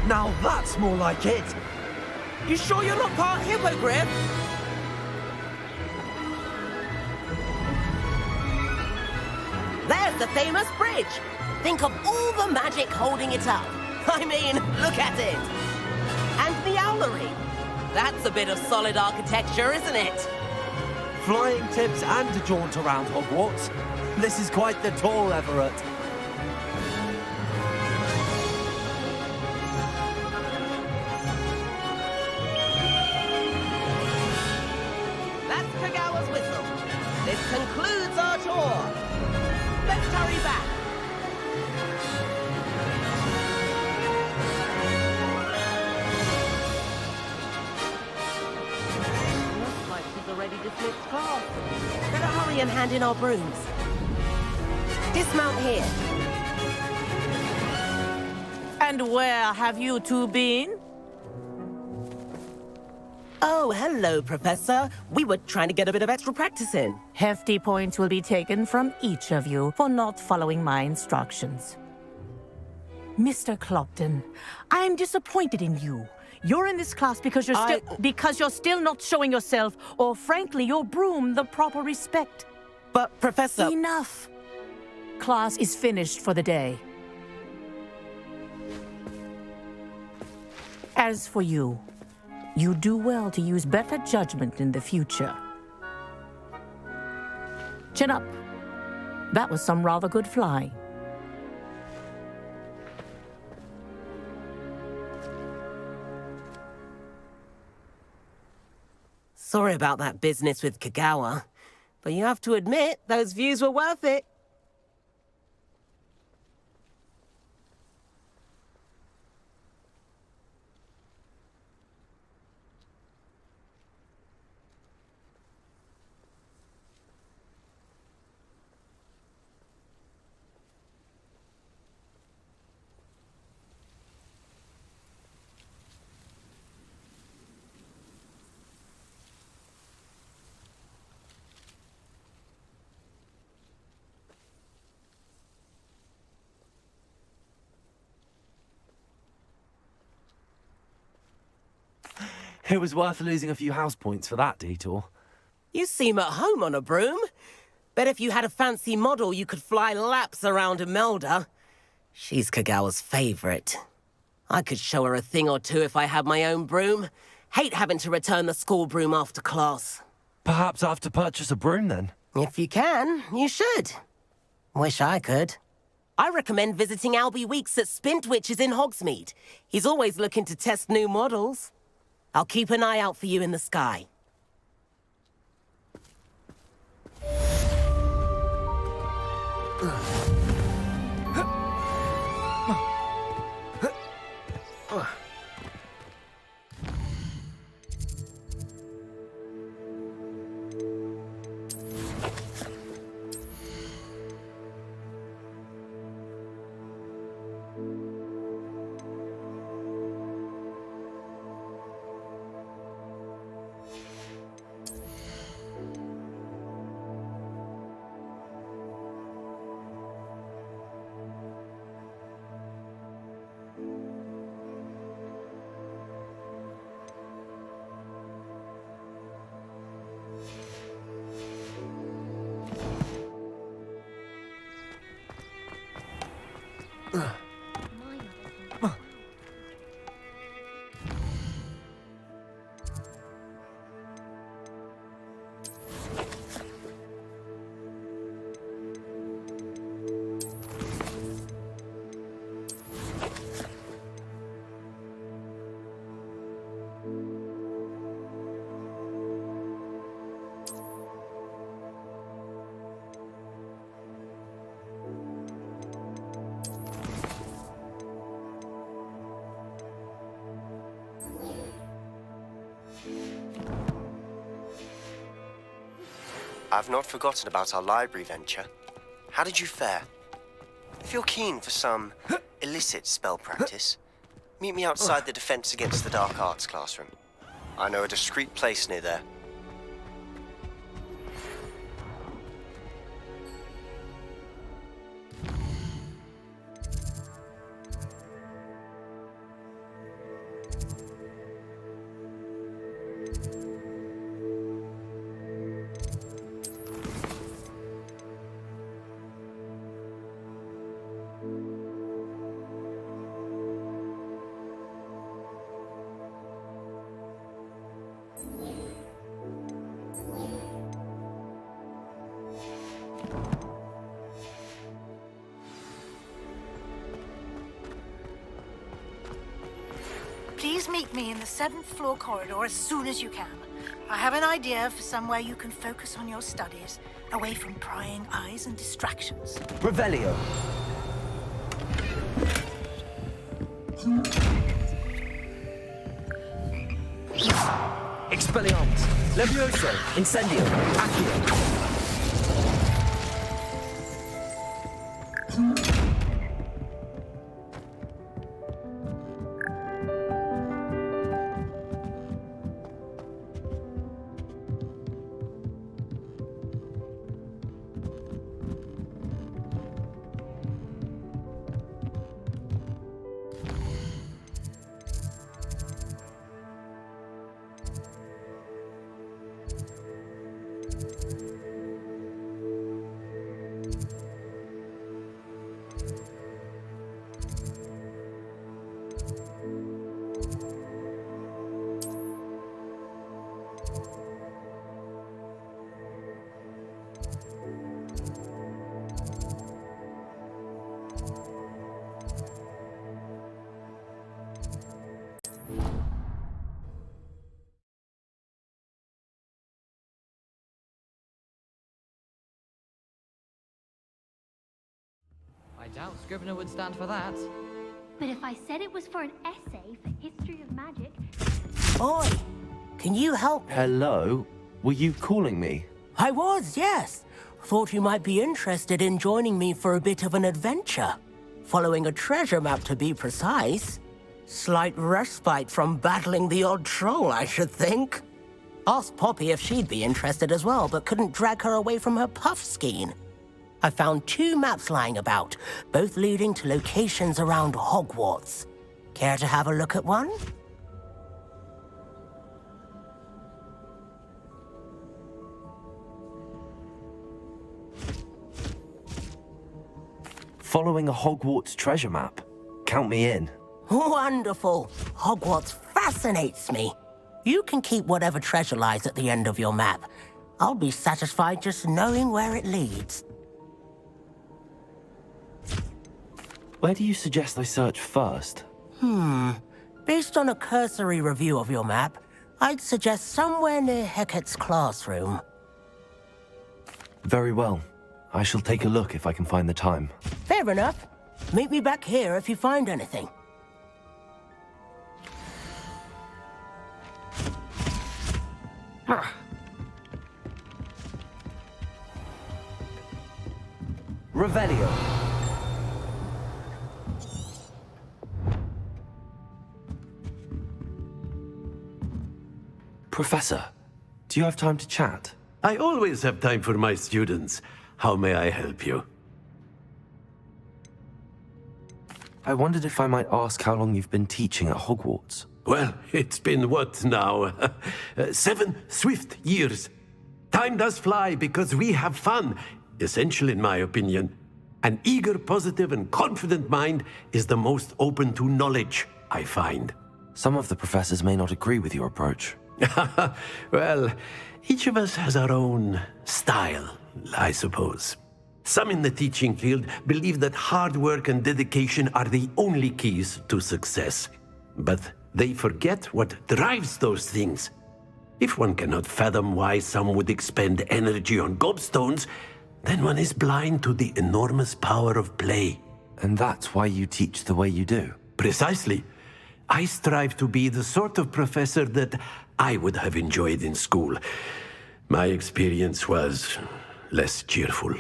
Now that's more like it! You sure you're not part hippogriff? There's the famous bridge. Think of all the magic holding it up. I mean, look at it. And the owlery. That's a bit of solid architecture, isn't it? Flying tips and a jaunt around Hogwarts. This is quite the tour, Everett. That's Kagawa's whistle. This concludes our tour. Let's hurry back. Looks like she's already dismissed class. Better hurry and hand in our brooms. Dismount here. And where have you two been? Oh, hello, Professor. We were trying to get a bit of extra practice in. Hefty points will be taken from each of you for not following my instructions. Mr. Clopton, I'm disappointed in you. You're in this class because you're still not showing yourself, or frankly, your broom the proper respect. But, Professor... Enough. Class is finished for the day. As for you, you do well to use better judgment in the future. Chin up. That was some rather good flying. Sorry about that business with Kagawa, but you have to admit, those views were worth it. It was worth losing a few house points for that detour. You seem at home on a broom. Bet if you had a fancy model, you could fly laps around Imelda. She's Kagawa's favorite. I could show her a thing or two if I had my own broom. Hate having to return the school broom after class. Perhaps I have to purchase a broom then? If you can, you should. Wish I could. I recommend visiting Albie Weeks at Spintwitches in Hogsmeade. He's always looking to test new models. I'll keep an eye out for you in the sky. I've not forgotten about our library venture. How did you fare? If you're keen for some illicit spell practice, meet me outside the Defense Against the Dark Arts classroom. I know a discreet place near there. me in the 7th floor corridor as soon as you can. I have an idea for somewhere you can focus on your studies, away from prying eyes and distractions. Revelio. Expelliarmus. Levioso. Incendio. Accio. I doubt Scrivener would stand for that. But if I said it was for an essay for history of magic... Oi! Can you help me? Hello? Were you calling me? I was, yes. Thought you might be interested in joining me for a bit of an adventure. Following a treasure map, to be precise. Slight respite from battling the odd troll, I should think. Asked Poppy if she'd be interested as well, but couldn't drag her away from her puff skein. I found 2 maps lying about, both leading to locations around Hogwarts. Care to have a look at one? Following a Hogwarts treasure map. Count me in. Wonderful. Hogwarts fascinates me. You can keep whatever treasure lies at the end of your map. I'll be satisfied just knowing where it leads. Where do you suggest I search first? Based on a cursory review of your map, I'd suggest somewhere near Hecat's classroom. Very well. I shall take a look if I can find the time. Fair enough. Meet me back here if you find anything. Revelio. Professor, do you have time to chat? I always have time for my students. How may I help you? I wondered if I might ask how long you've been teaching at Hogwarts. Well, it's been what now? 7 swift years. Time does fly because we have fun. Essential in my opinion. An eager, positive, and confident mind is the most open to knowledge, I find. Some of the professors may not agree with your approach. Well, each of us has our own style, I suppose. Some in the teaching field believe that hard work and dedication are the only keys to success. But they forget what drives those things. If one cannot fathom why some would expend energy on gobstones, then one is blind to the enormous power of play. And that's why you teach the way you do? Precisely. I strive to be the sort of professor that I would have enjoyed in school. My experience was less cheerful.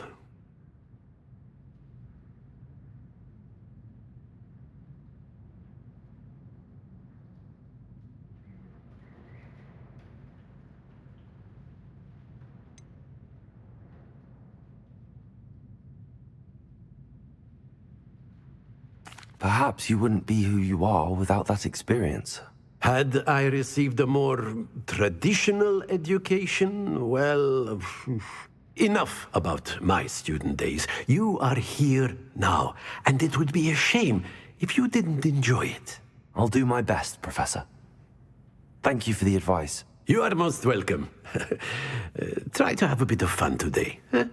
Perhaps you wouldn't be who you are without that experience. Had I received a more traditional education, well, enough about my student days. You are here now, and it would be a shame if you didn't enjoy it. I'll do my best, Professor. Thank you for the advice. You are most welcome. Try to have a bit of fun today. Huh?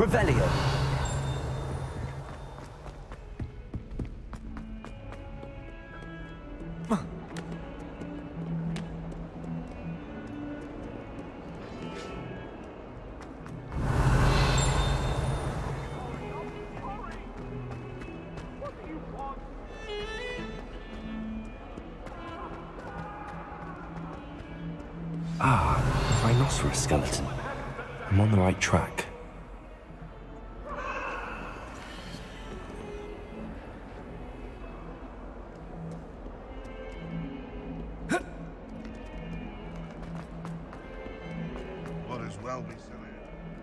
Revelio. Ah, rhinoceros skeleton. I'm on the right track.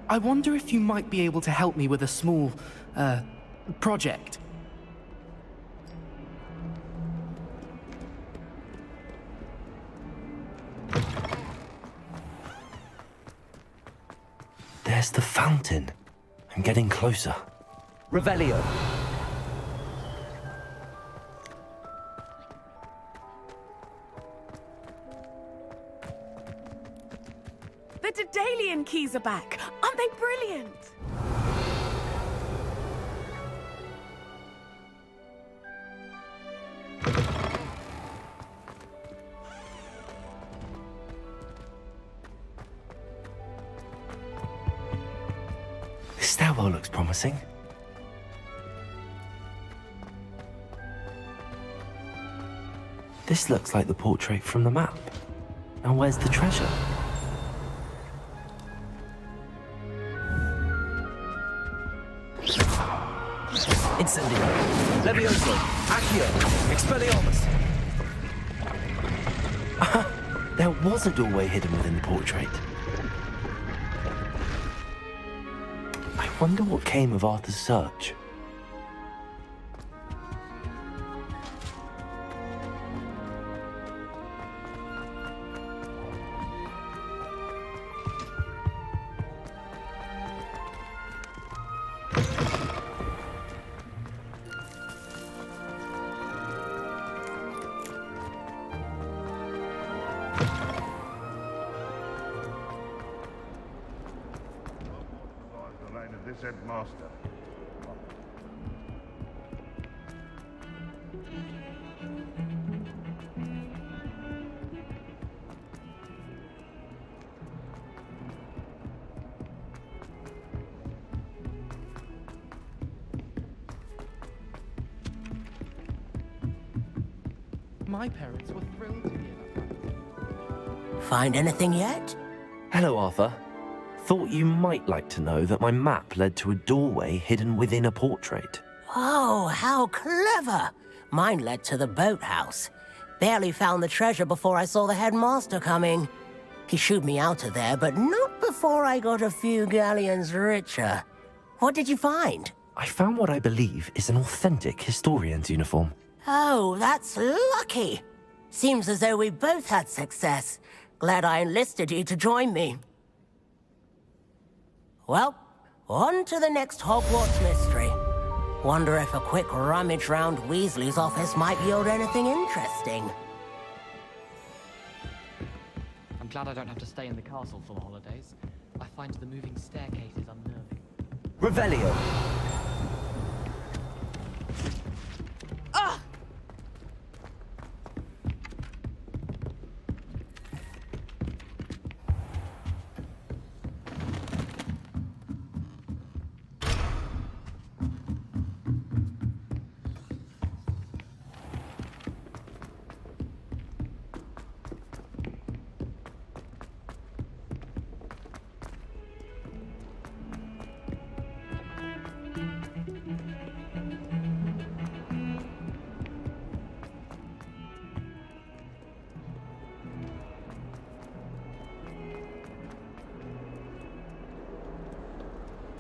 I wonder if you might be able to help me with a small, project. There's the fountain. I'm getting closer. Revelio. The Daedalian keys are back. Aren't they brilliant? This stairwell looks promising. This looks like the portrait from the map. Now where's the treasure? Incendio. Levioso. Accio. Expelliarmus. There was a doorway hidden within the portrait. I wonder what came of Arthur's search. This headmaster. My parents were thrilled to hear that. Find anything yet? Hello, Arthur. Thought you might like to know that my map led to a doorway hidden within a portrait. Oh, how clever! Mine led to the boathouse. Barely found the treasure before I saw the headmaster coming. He shooed me out of there, but not before I got a few galleons richer. What did you find? I found what I believe is an authentic historian's uniform. Oh, that's lucky. Seems as though we both had success. Glad I enlisted you to join me. Well, on to the next Hogwarts mystery. Wonder if a quick rummage round Weasley's office might yield anything interesting. I'm glad I don't have to stay in the castle for the holidays. I find the moving staircases unnerving. Revelio. Ah!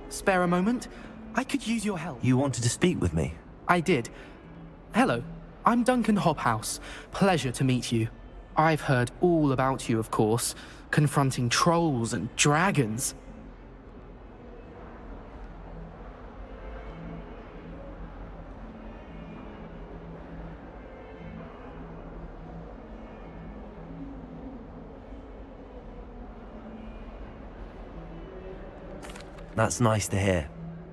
Spare a moment? I could use your help. You wanted to speak with me? I did. Hello, I'm Duncan Hobhouse. Pleasure to meet you. I've heard all about you, of course, confronting trolls and dragons. That's nice to hear.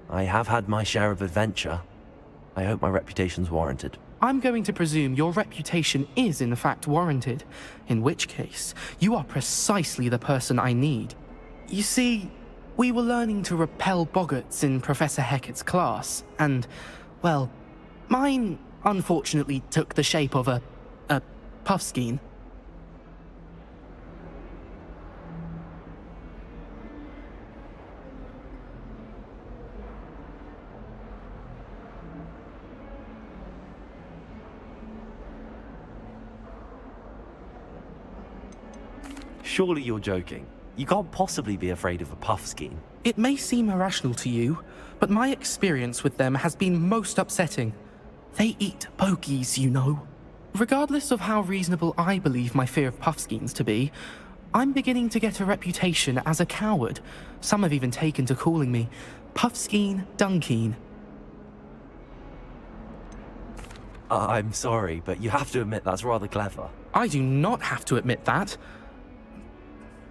I have had my share of adventure. I hope my reputation's warranted. I'm going to presume your reputation is in fact warranted, in which case, you are precisely the person I need. You see, we were learning to repel boggarts in Professor Hecat's class, and, well, mine unfortunately took the shape of a puffskein. Surely you're joking. You can't possibly be afraid of a puffskein. It may seem irrational to you, but my experience with them has been most upsetting. They eat bogies, you know. Regardless of how reasonable I believe my fear of puffskeins to be, I'm beginning to get a reputation as a coward. Some have even taken to calling me Puffskein Dunkeen. I'm sorry, but you have to admit that's rather clever. I do not have to admit that.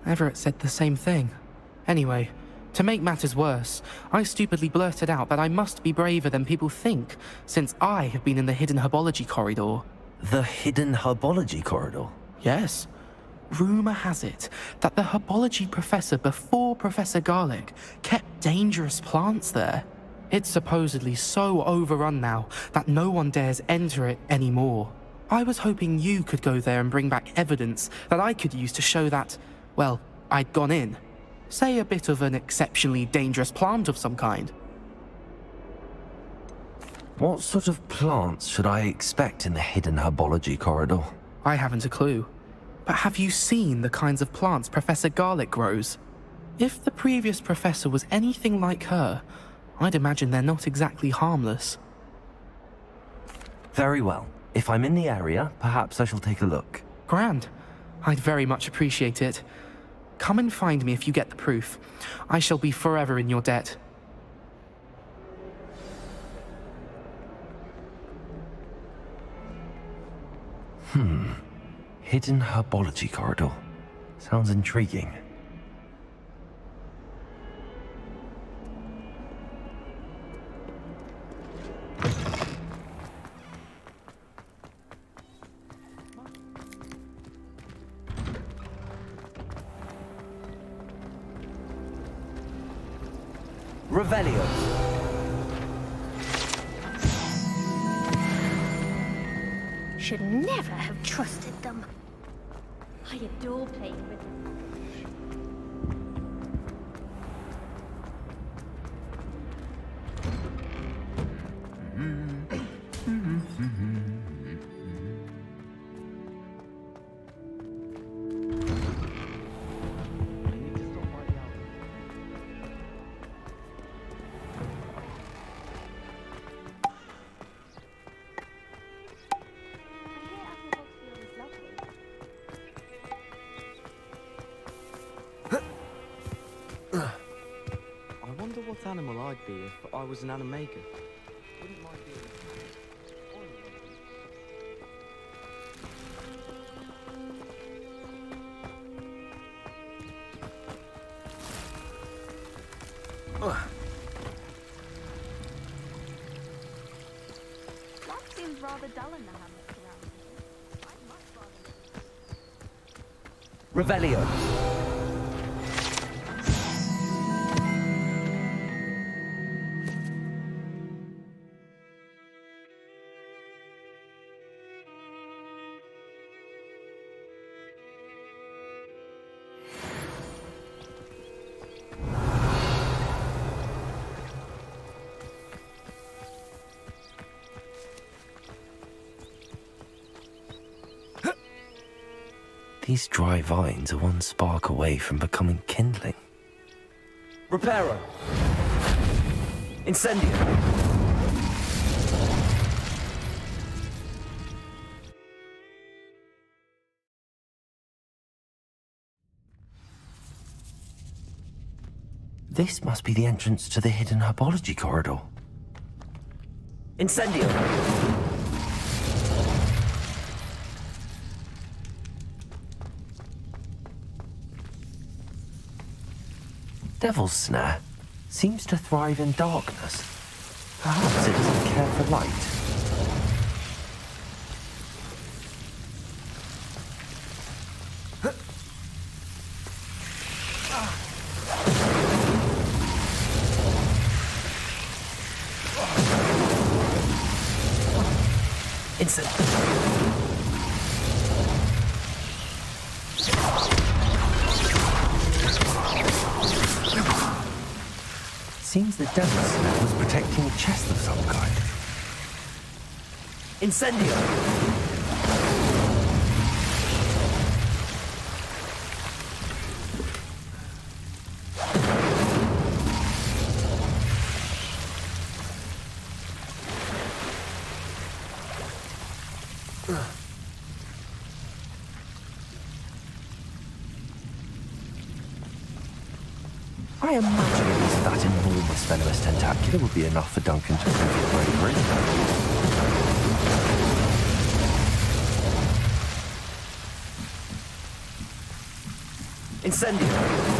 Everett said the same thing. Anyway, to make matters worse, I stupidly blurted out that I must be braver than people think, since I have been in the hidden herbology corridor. The hidden herbology corridor? Yes. Rumour has it that the herbology professor before Professor Garlic kept dangerous plants there. It's supposedly so overrun now that no one dares enter it anymore. I was hoping you could go there and bring back evidence that I could use to show that, well, I'd gone in. Say a bit of an exceptionally dangerous plant of some kind. What sort of plants should I expect in the hidden herbology corridor? I haven't a clue. But have you seen the kinds of plants Professor Garlic grows? If the previous professor was anything like her, I'd imagine they're not exactly harmless. Very well. If I'm in the area, perhaps I shall take a look. Grand. I'd very much appreciate it. Come and find me if you get the proof. I shall be forever in your debt. Hidden herbology corridor. Sounds intriguing. Revelio. Should never have trusted them. I adore playing with them. I wonder what animal I'd be if I was an animaker. Wouldn't mind being Life seems rather dull in the hamlets around here. I'd much rather live. Revelio. These dry vines are one spark away from becoming kindling. Reparo! Incendio! This must be the entrance to the hidden herbology corridor. Incendio! Devil's Snare. seems to thrive in darkness. Perhaps it doesn't care for light. Seems the devil snare was protecting a chest of some kind. Incendio! I imagine at least that enormous venomous tentacular would be enough for Duncan to prove his bravery. Incendio!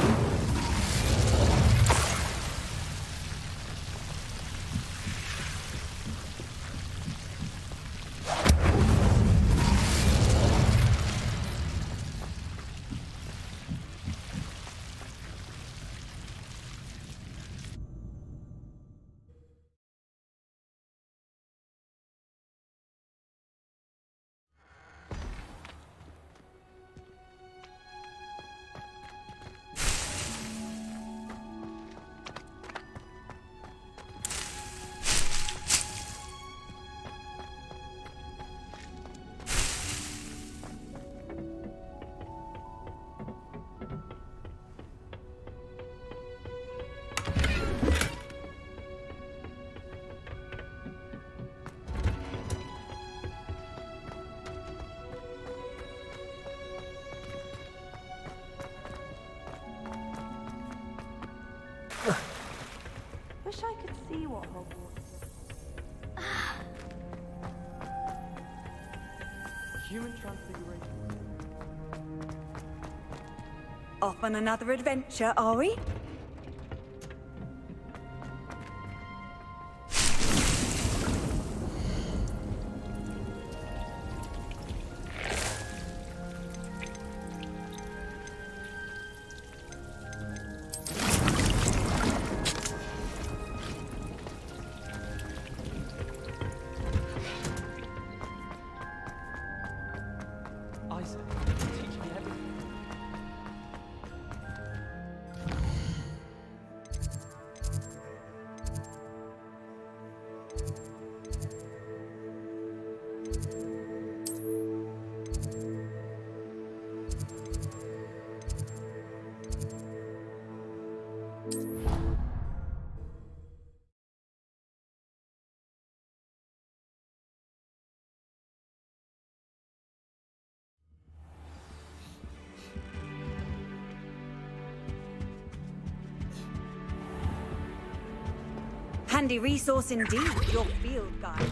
Wish I could see what Hogwarts is. Human transfiguration. Off on another adventure, are we? Handy resource indeed, your field guide.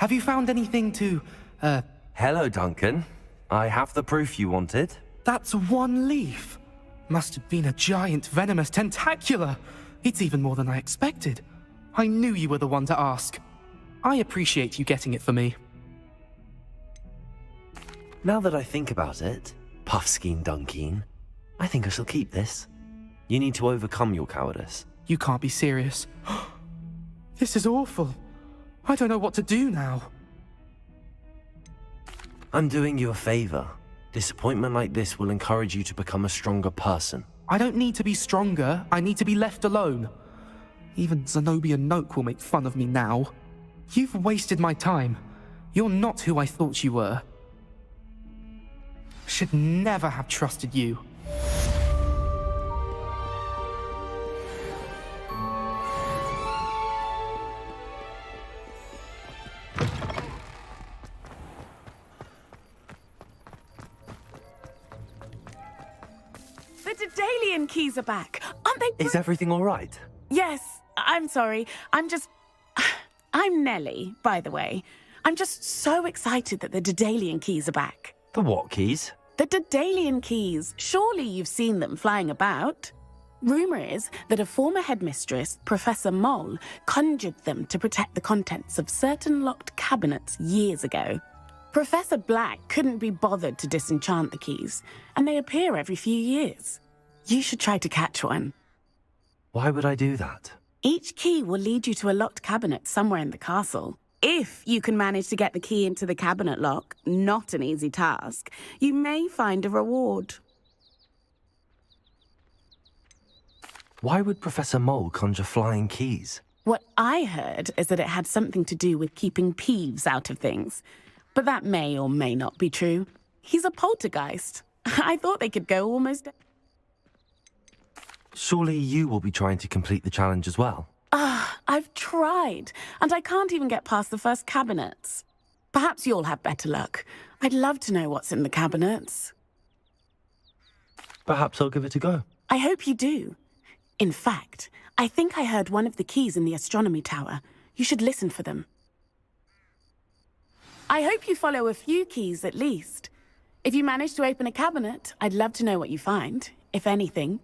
Have you found anything to, Hello, Duncan. I have the proof you wanted. That's one leaf. Must have been a giant venomous tentacula. It's even more than I expected. I knew you were the one to ask. I appreciate you getting it for me. Now that I think about it, Puffskein Dunkeen, I think I shall keep this. You need to overcome your cowardice. You can't be serious. This is awful. I don't know what to do now. I'm doing you a favor. Disappointment like this will encourage you to become a stronger person. I don't need to be stronger. I need to be left alone. Even Zenobia Noak will make fun of me now. You've wasted my time. You're not who I thought you were. Should never have trusted you. The Daedalian keys are back. Aren't they? Is everything all right? Yes. I'm sorry. I'm Nellie, by the way. I'm just so excited that the Daedalian keys are back. The what keys? The Daedalian keys. Surely you've seen them flying about. Rumour is that a former headmistress, Professor Moll, conjured them to protect the contents of certain locked cabinets years ago. Professor Black couldn't be bothered to disenchant the keys, and they appear every few years. You should try to catch one. Why would I do that? Each key will lead you to a locked cabinet somewhere in the castle. If you can manage to get the key into the cabinet lock, not an easy task, you may find a reward. Why would Professor Mole conjure flying keys? What I heard is that it had something to do with keeping Peeves out of things. But that may or may not be true. He's a poltergeist. I thought they could go almost... Surely you will be trying to complete the challenge as well. I've tried, and I can't even get past the first cabinets. Perhaps you'll have better luck. I'd love to know what's in the cabinets. Perhaps I'll give it a go. I hope you do. In fact, I think I heard one of the keys in the astronomy tower. You should listen for them. I hope you follow a few keys at least. If you manage to open a cabinet, I'd love to know what you find, if anything.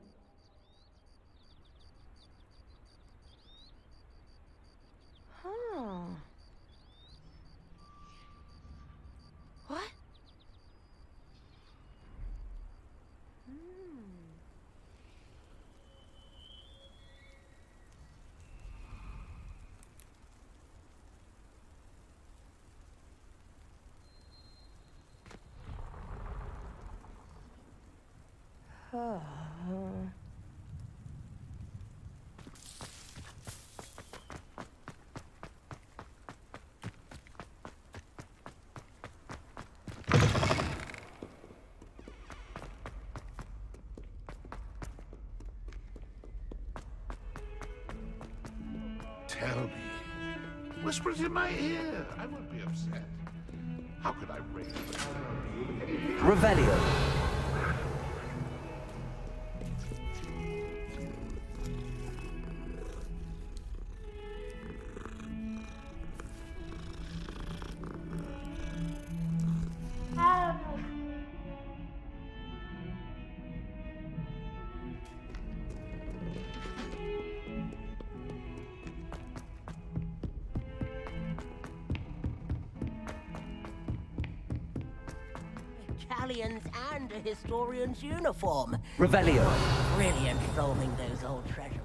What? Tell me. Whisper it in my ear. I won't be upset. How could I ring? Revelio. Italians and a historian's uniform. Revelio. Brilliant solving those old treasure maps.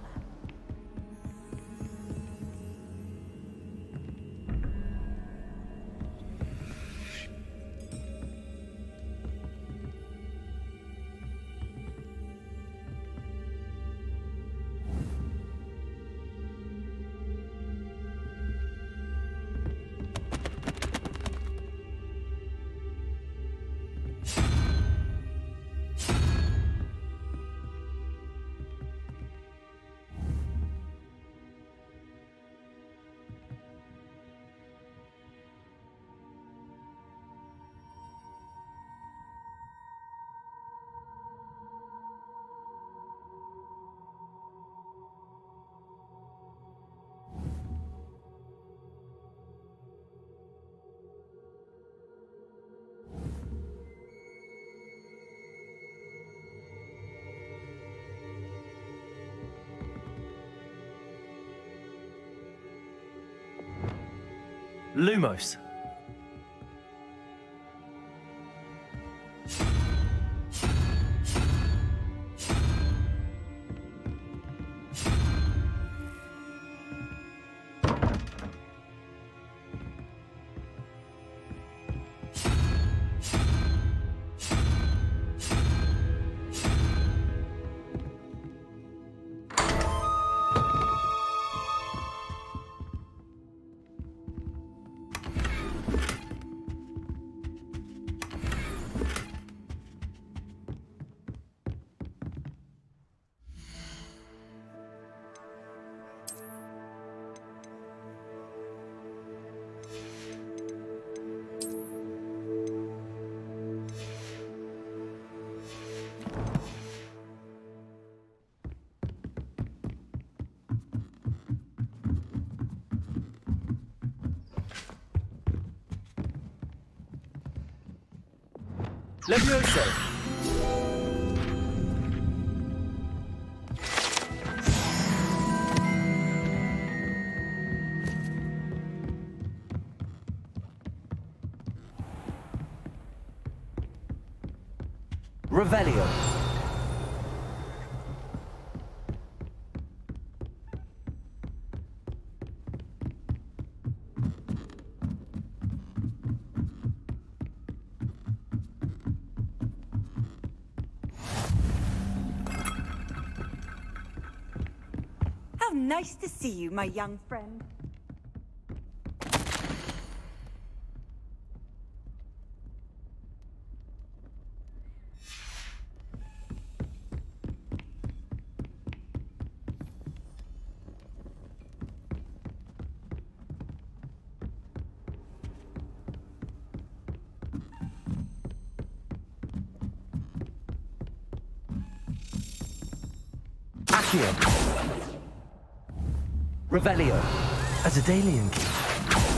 Lumos. Levioso. Revelio. How nice to see you, my young friend. Accio. Revelio. A Daedalian key.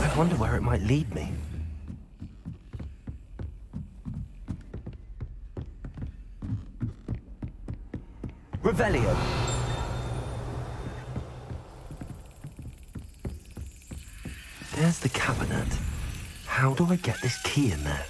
I wonder where it might lead me. Revelio. There's the cabinet. How do I get this key in there?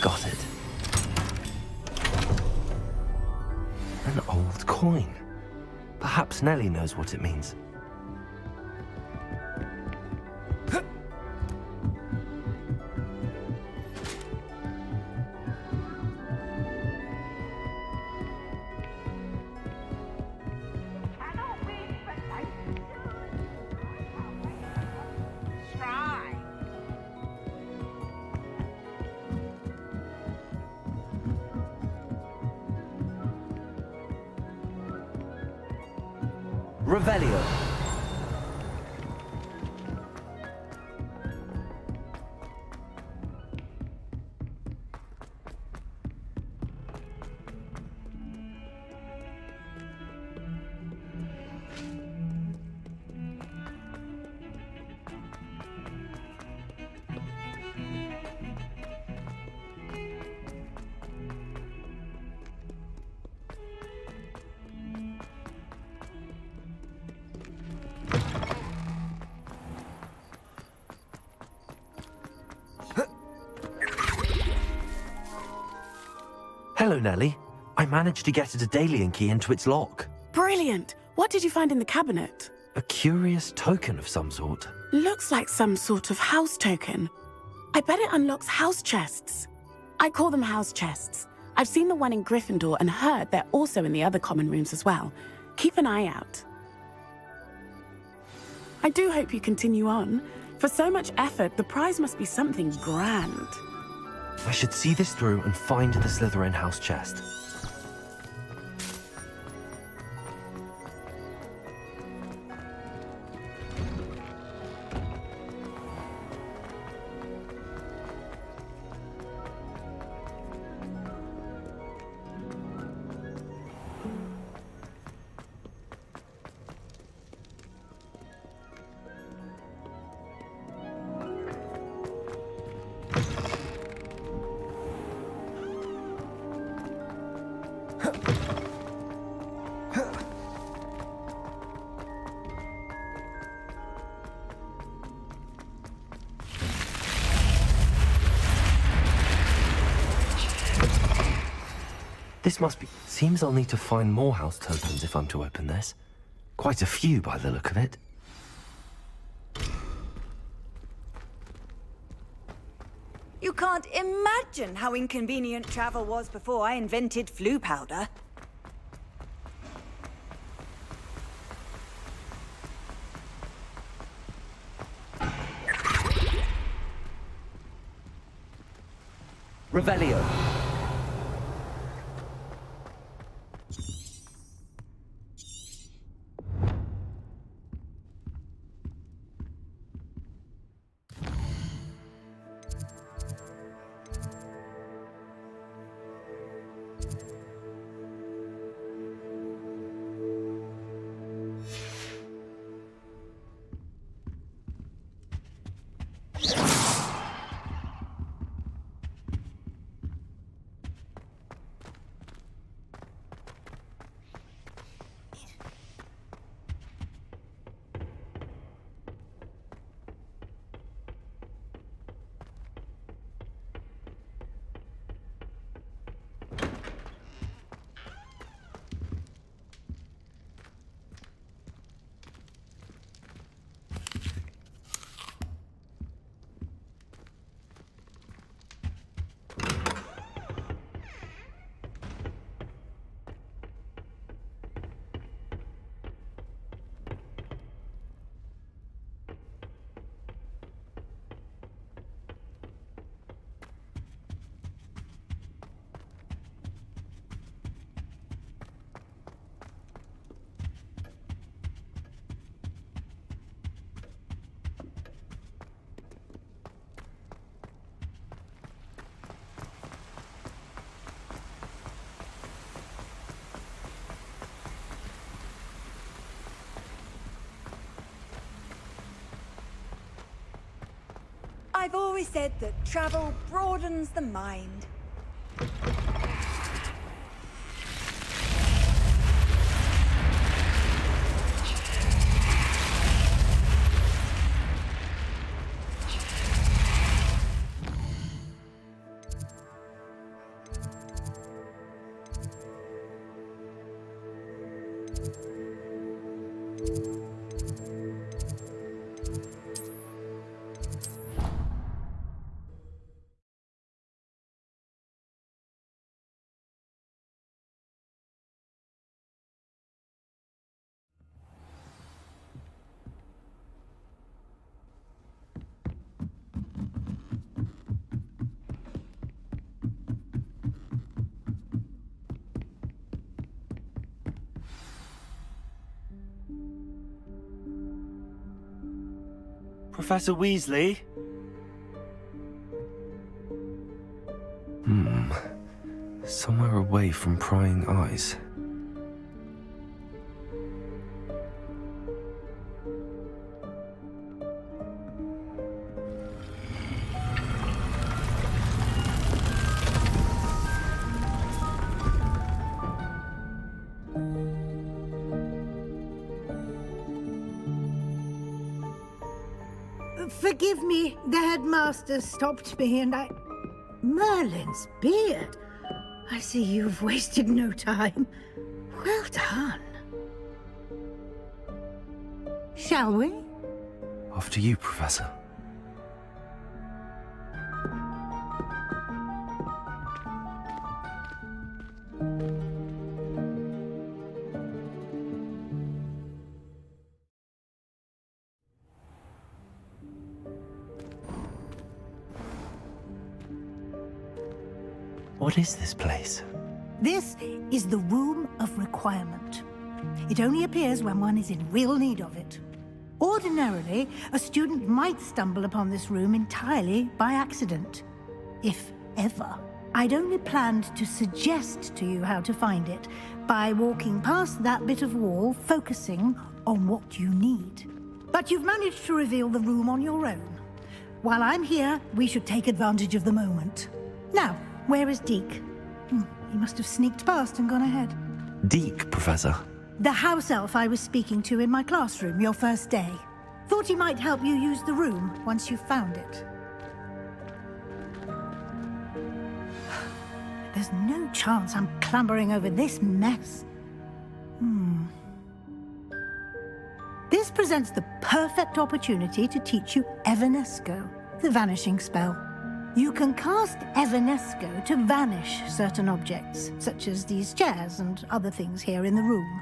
Got it. An old coin. Perhaps Nellie knows what it means. Revelio. Hello, Nellie. I managed to get a Daedalian key into its lock. Brilliant! What did you find in the cabinet? A curious token of some sort. Looks like some sort of house token. I bet it unlocks house chests. I call them house chests. I've seen the one in Gryffindor and heard they're also in the other common rooms as well. Keep an eye out. I do hope you continue on. For so much effort, the prize must be something grand. I should see this through and find the Slytherin house chest. This must be... Seems I'll need to find more house tokens if I'm to open this. Quite a few by the look of it. You can't imagine how inconvenient travel was before I invented flu powder. Revelio. I've always said that travel broadens the mind. Professor Weasley? Somewhere away from prying eyes. Forgive me, the headmaster stopped me and I... Merlin's beard? I see you've wasted no time. Well done. Shall we? After you, Professor. What is this place? This is the Room of Requirement. It only appears when one is in real need of it. Ordinarily, a student might stumble upon this room entirely by accident, if ever. I'd only planned to suggest to you how to find it by walking past that bit of wall, focusing on what you need. But you've managed to reveal the room on your own. While I'm here, we should take advantage of the moment. Now, where is Deke? He must have sneaked past and gone ahead. Deke, Professor. The house elf I was speaking to in my classroom your first day. Thought he might help you use the room once you found it. There's no chance I'm clambering over this mess. This presents the perfect opportunity to teach you Evanesco, the vanishing spell. You can cast Evanesco to vanish certain objects, such as these chairs and other things here in the room.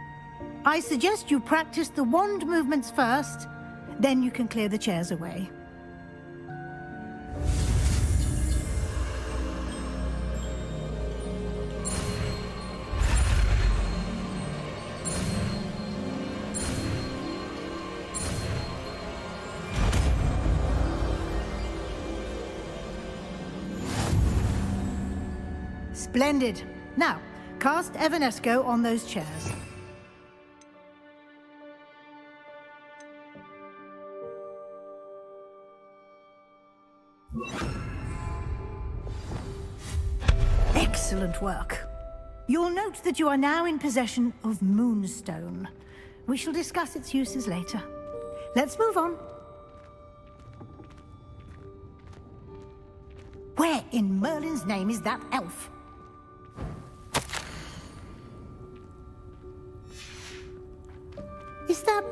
I suggest you practice the wand movements first, then you can clear the chairs away. Splendid. Now, cast Evanesco on those chairs. Excellent work. You'll note that you are now in possession of Moonstone. We shall discuss its uses later. Let's move on. Where in Merlin's name is that elf? Is that...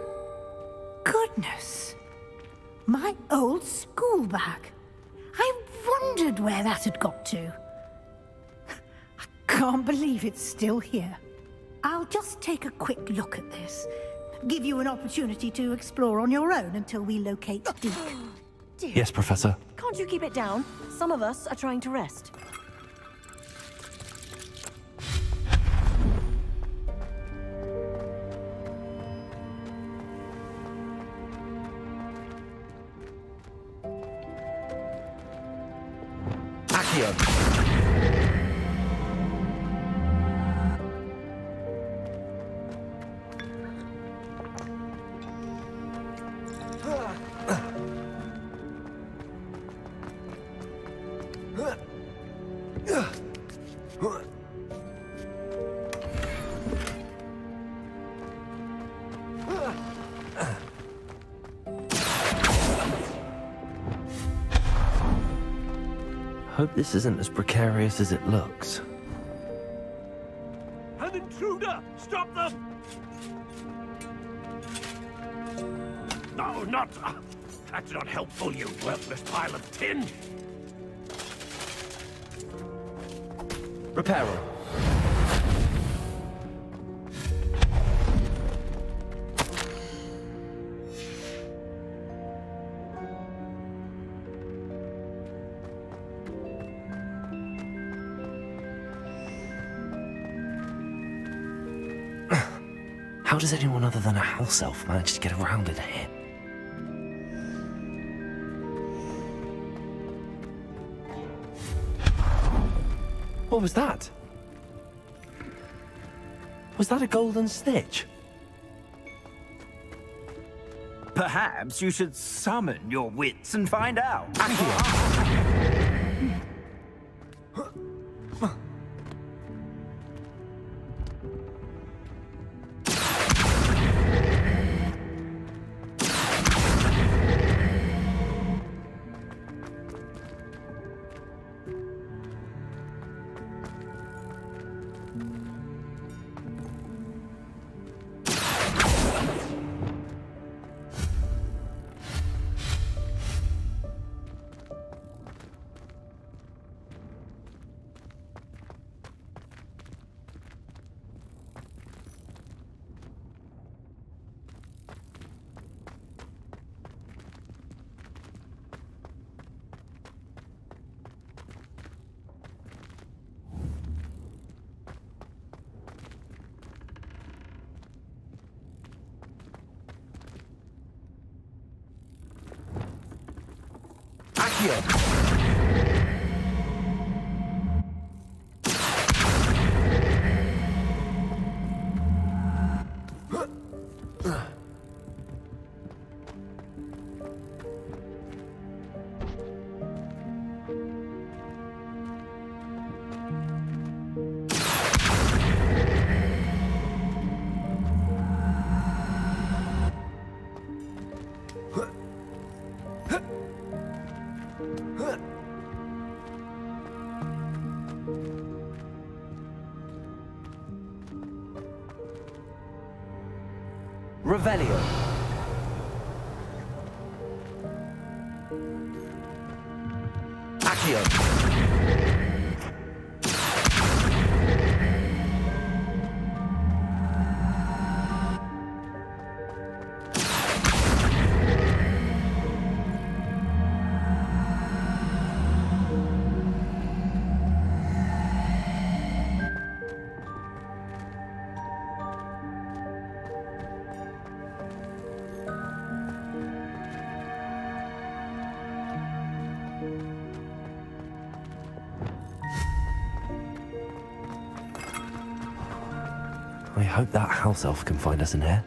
Goodness! My old school bag. I wondered where that had got to. I can't believe it's still here. I'll just take a quick look at this. Give you an opportunity to explore on your own until we locate Deke. Yes, Professor. Can't you keep it down? Some of us are trying to rest. Hope this isn't as precarious as it looks. An intruder! Stop them! No, not... that's not helpful, you worthless pile of tin! Repairer. How does anyone other than a house elf manage to get around in here? What was that? Was that a golden snitch? Perhaps you should summon your wits and find out. Revelio. Accio. I hope that house elf can find us in here.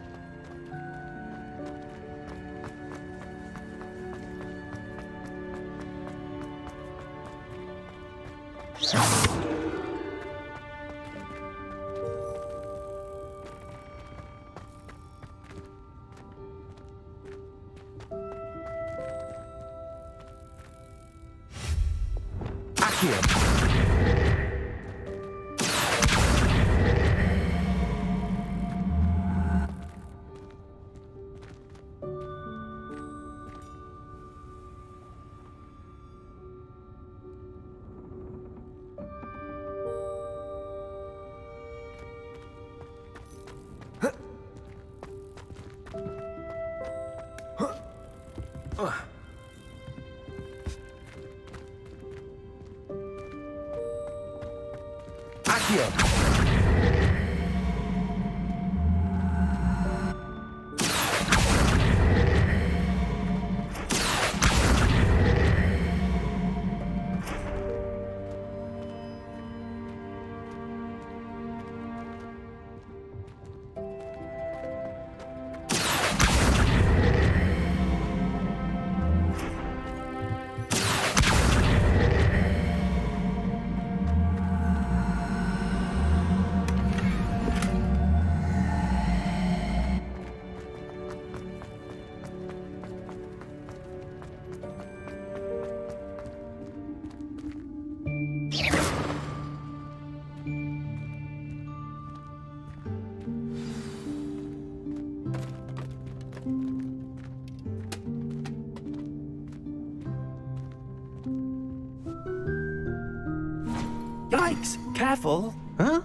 Yikes! Careful! Huh?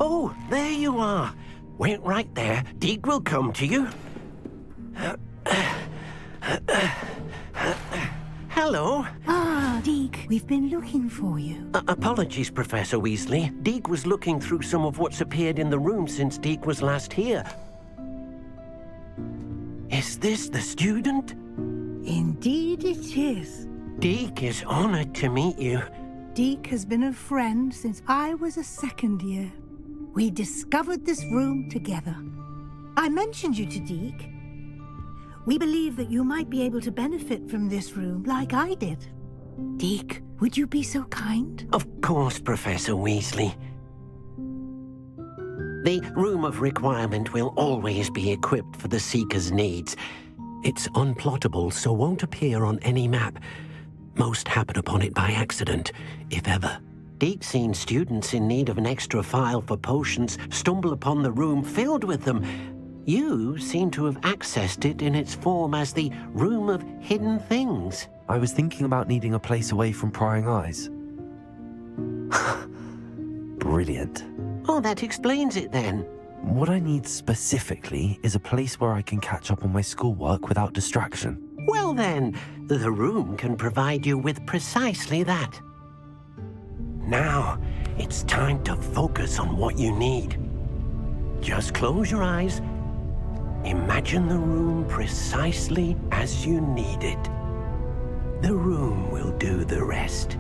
Oh, there you are. Wait right there. Deek will come to you. Hello. Ah, Deek, we've been looking for you. Apologies, Professor Weasley. Deek was looking through some of what's appeared in the room since Deek was last here. Is this the student? Indeed it is. Deek is honored to meet you. Deek has been a friend since I was a second year. We discovered this room together. I mentioned you to Deek. We believe that you might be able to benefit from this room like I did. Deek, would you be so kind? Of course, Professor Weasley. The Room of Requirement will always be equipped for the Seeker's needs. It's unplottable, so won't appear on any map. Most happen upon it by accident, if ever. Deek's seen students in need of an extra file for potions stumble upon the room filled with them. You seem to have accessed it in its form as the Room of Hidden Things. I was thinking about needing a place away from prying eyes. Brilliant. Oh, that explains it then. What I need specifically is a place where I can catch up on my schoolwork without distraction. Well then, the room can provide you with precisely that. Now, it's time to focus on what you need. Just close your eyes. Imagine the room precisely as you need it. The room will do the rest.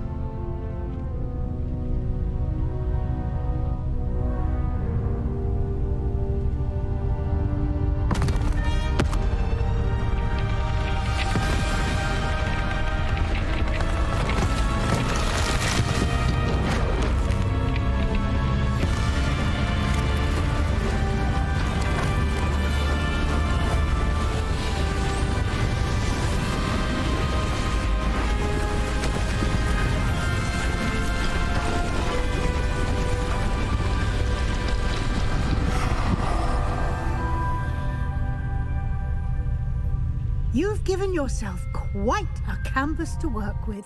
You've given yourself quite a canvas to work with.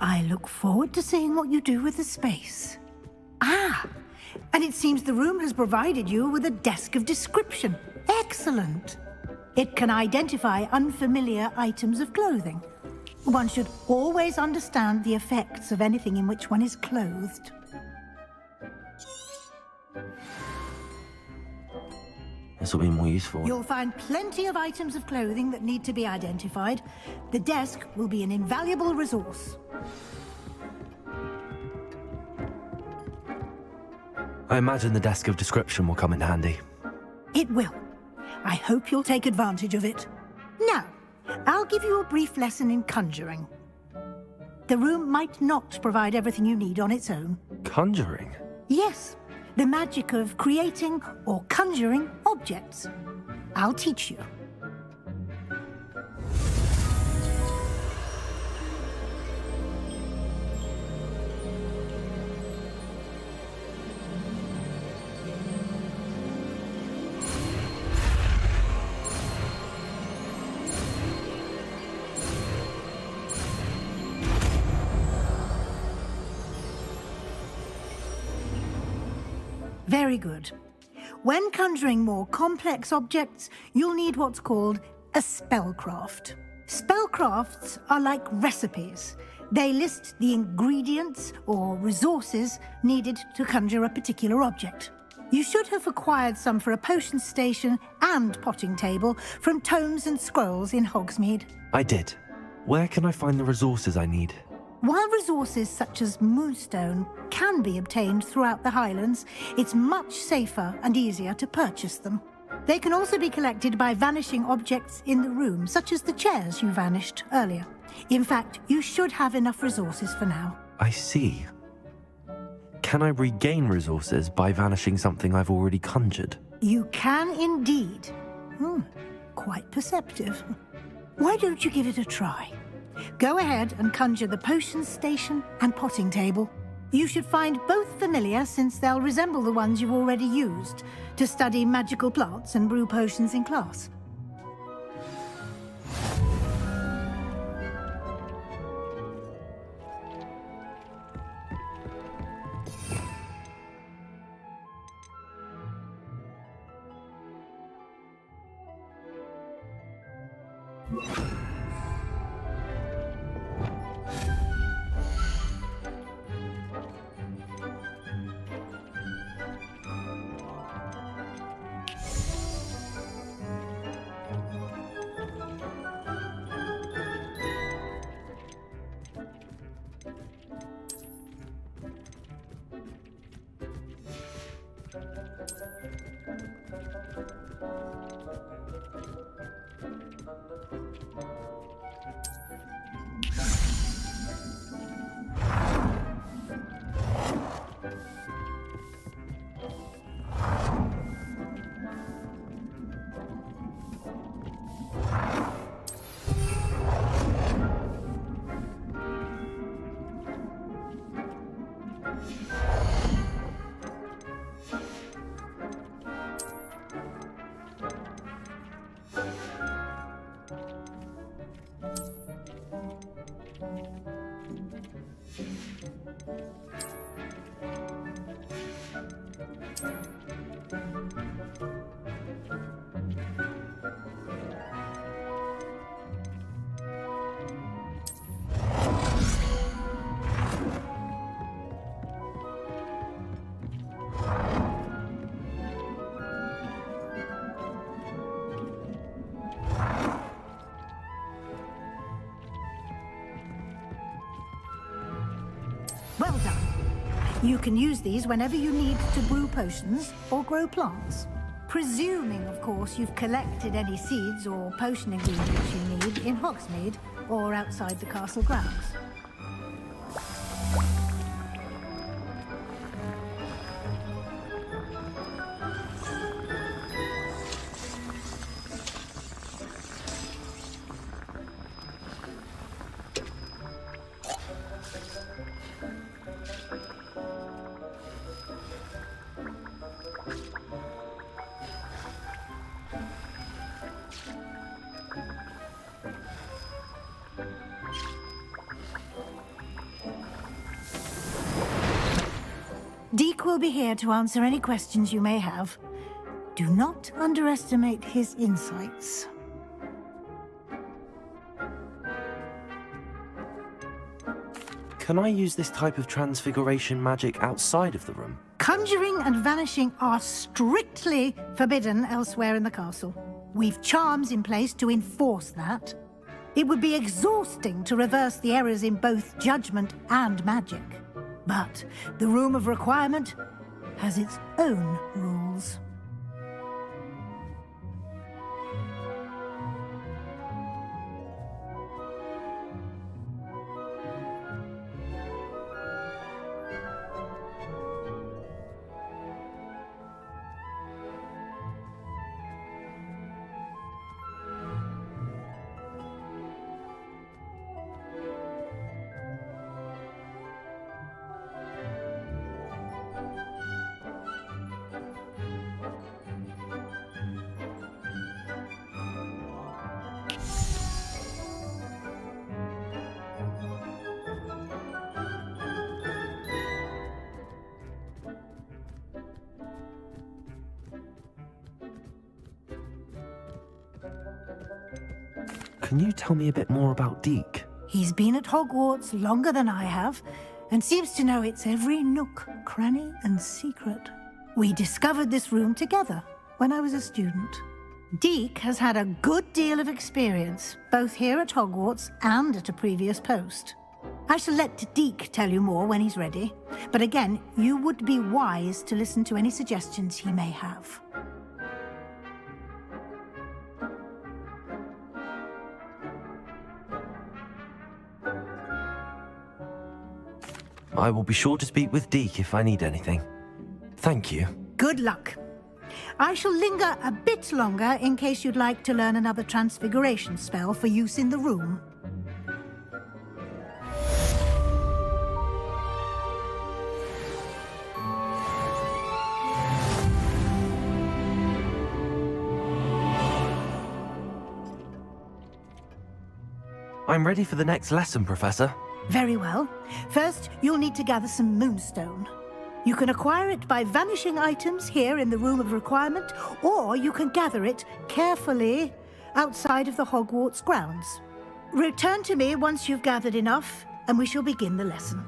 I look forward to seeing what you do with the space. Ah, and it seems the room has provided you with a desk of description. Excellent. It can identify unfamiliar items of clothing. One should always understand the effects of anything in which one is clothed. This will be more useful. You'll find plenty of items of clothing that need to be identified. The desk will be an invaluable resource. I imagine the desk of description will come in handy. It will. I hope you'll take advantage of it. Now, I'll give you a brief lesson in conjuring. The room might not provide everything you need on its own. Conjuring? Yes, the magic of creating or conjuring objects. I'll teach you. Very good. When conjuring more complex objects, you'll need what's called a spellcraft. Spellcrafts are like recipes. They list the ingredients or resources needed to conjure a particular object. You should have acquired some for a potion station and potting table from tomes and scrolls in Hogsmeade. I did. Where can I find the resources I need? While resources such as moonstone can be obtained throughout the Highlands, it's much safer and easier to purchase them. They can also be collected by vanishing objects in the room, such as the chairs you vanished earlier. In fact, you should have enough resources for now. I see. Can I regain resources by vanishing something I've already conjured? You can indeed. Quite perceptive. Why don't you give it a try? Go ahead and conjure the potion station and potting table. You should find both familiar, since they'll resemble the ones you've already used to study magical plants and brew potions in class. You can use these whenever you need to brew potions or grow plants. Presuming, of course, you've collected any seeds or potion ingredients you need in Hogsmeade or outside the castle grounds. Deke will be here to answer any questions you may have. Do not underestimate his insights. Can I use this type of transfiguration magic outside of the room? Conjuring and vanishing are strictly forbidden elsewhere in the castle. We've charms in place to enforce that. It would be exhausting to reverse the errors in both judgment and magic. But the Room of Requirement has its own rules. Can you tell me a bit more about Deke? He's been at Hogwarts longer than I have, and seems to know its every nook, cranny, and secret. We discovered this room together when I was a student. Deke has had a good deal of experience, both here at Hogwarts and at a previous post. I shall let Deke tell you more when he's ready, but again, you would be wise to listen to any suggestions he may have. I will be sure to speak with Deke if I need anything. Thank you. Good luck. I shall linger a bit longer in case you'd like to learn another transfiguration spell for use in the room. I'm ready for the next lesson, Professor. Very well. First, you'll need to gather some moonstone. You can acquire it by vanishing items here in the Room of Requirement, or you can gather it carefully outside of the Hogwarts grounds. Return to me once you've gathered enough, and we shall begin the lesson.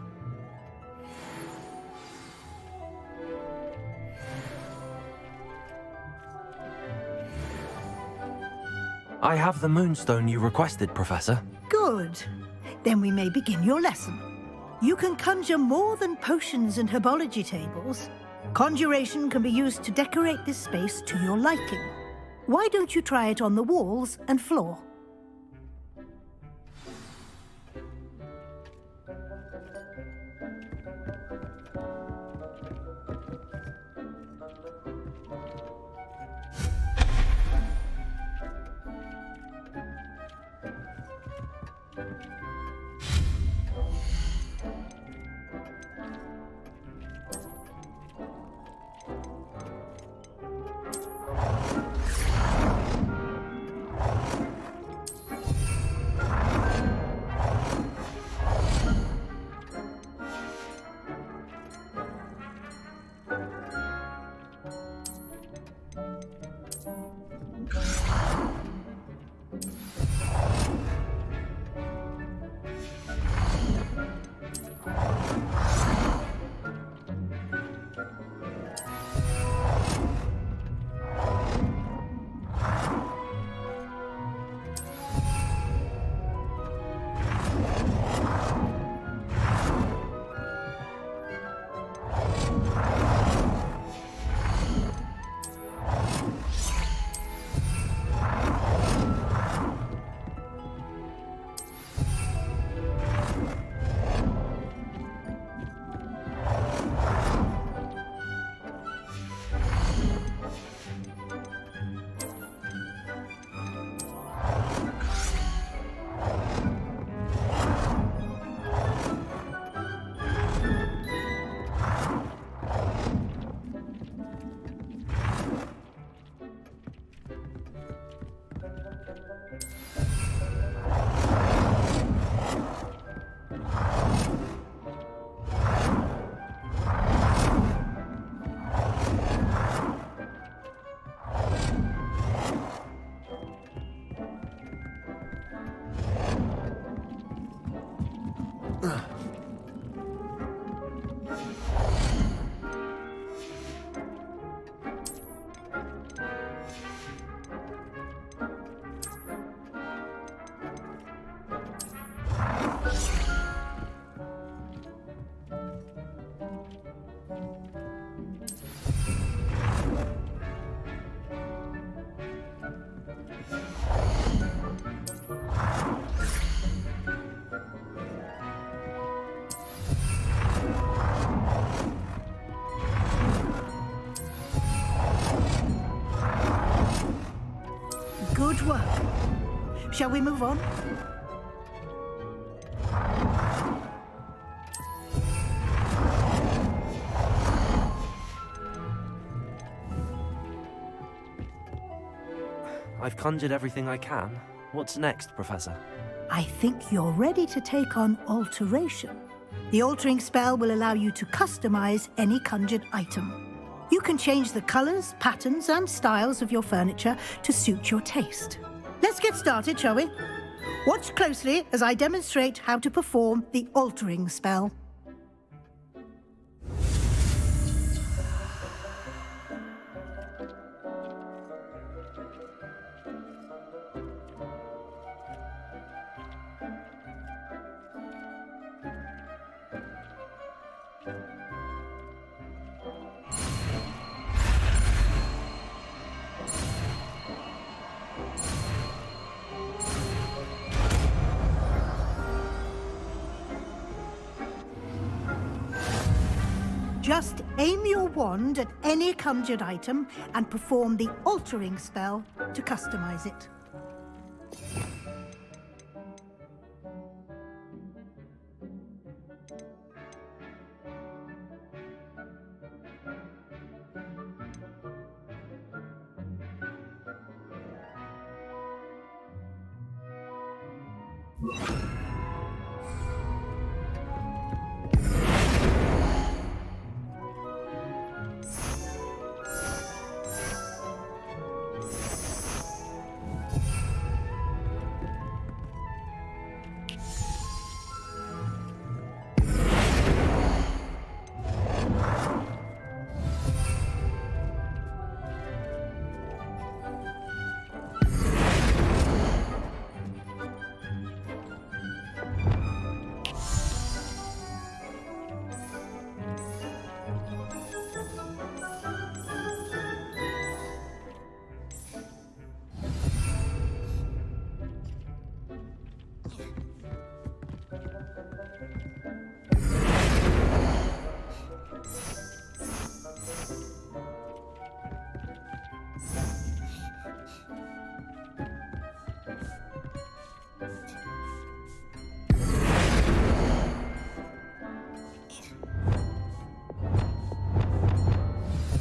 I have the moonstone you requested, Professor. Good. Then we may begin your lesson. You can conjure more than potions and herbology tables. Conjuration can be used to decorate this space to your liking. Why don't you try it on the walls and floor? Good work. Shall we move on? I've conjured everything I can. What's next, Professor? I think you're ready to take on alteration. The altering spell will allow you to customize any conjured item. You can change the colors, patterns, and styles of your furniture to suit your taste. Let's get started, shall we? Watch closely as I demonstrate how to perform the altering spell. Just aim your wand at any conjured item and perform the altering spell to customize it.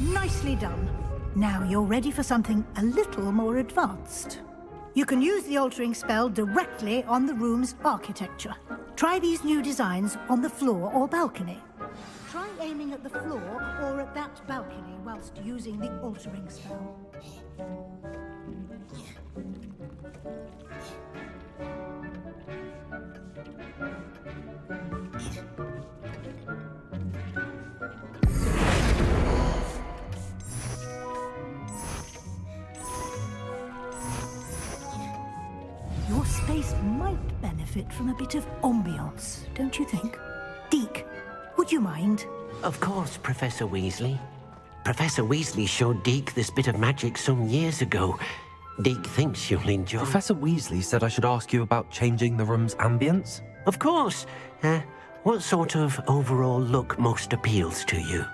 Nicely done. Now you're ready for something a little more advanced. You can use the altering spell directly on the room's architecture. Try these new designs on the floor or balcony. Try aiming at the floor or at that balcony whilst using the altering spell. Your space might benefit from a bit of ambiance, don't you think? Deke, would you mind? Of course, Professor Weasley. Professor Weasley showed Deke this bit of magic some years ago. Deke thinks you'll enjoy. Professor Weasley said I should ask you about changing the room's ambience. Of course. What sort of overall look most appeals to you?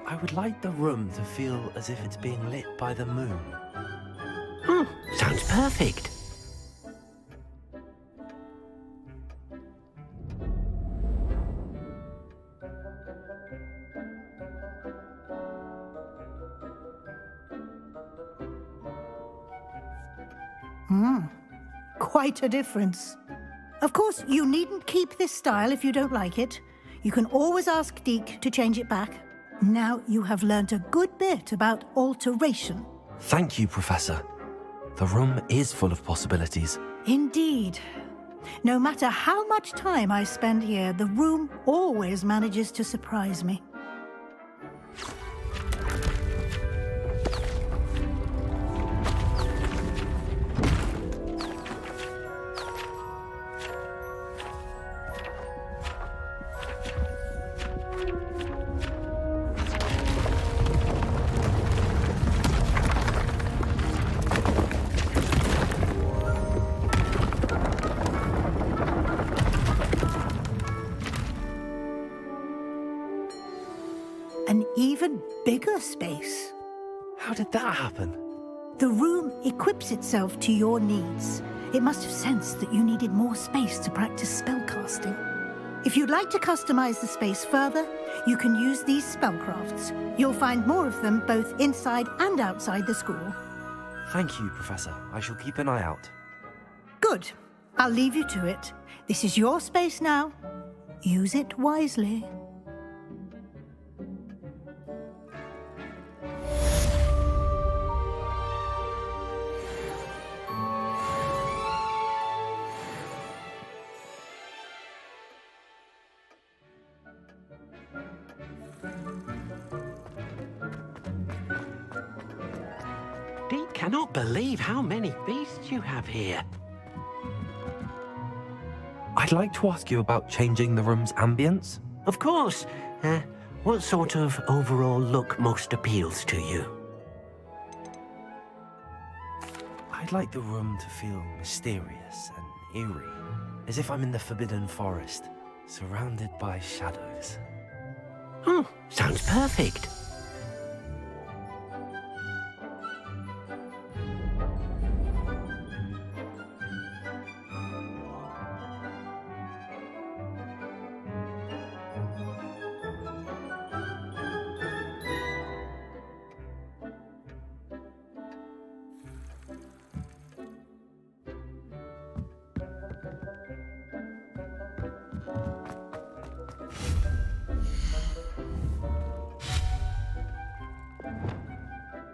I would like the room to feel as if it's being lit by the moon. Sounds perfect. Quite a difference. Of course, you needn't keep this style if you don't like it. You can always ask Deke to change it back. Now you have learnt a good bit about alteration. Thank you, Professor. The room is full of possibilities. Indeed. No matter how much time I spend here, the room always manages to surprise me. an even bigger space. How did that happen? The room equips itself to your needs. It must have sensed that you needed more space to practice spellcasting. If you'd like to customize the space further, you can use these spellcrafts. You'll find more of them both inside and outside the school. Thank you, Professor. I shall keep an eye out. Good. I'll leave you to it. This is your space now. Use it wisely. Deke cannot believe how many beasts you have here. I'd like to ask you about changing the room's ambience. Of course. What sort of overall look most appeals to you? I'd like the room to feel mysterious and eerie, as if I'm in the Forbidden Forest, surrounded by shadows. Oh, sounds perfect.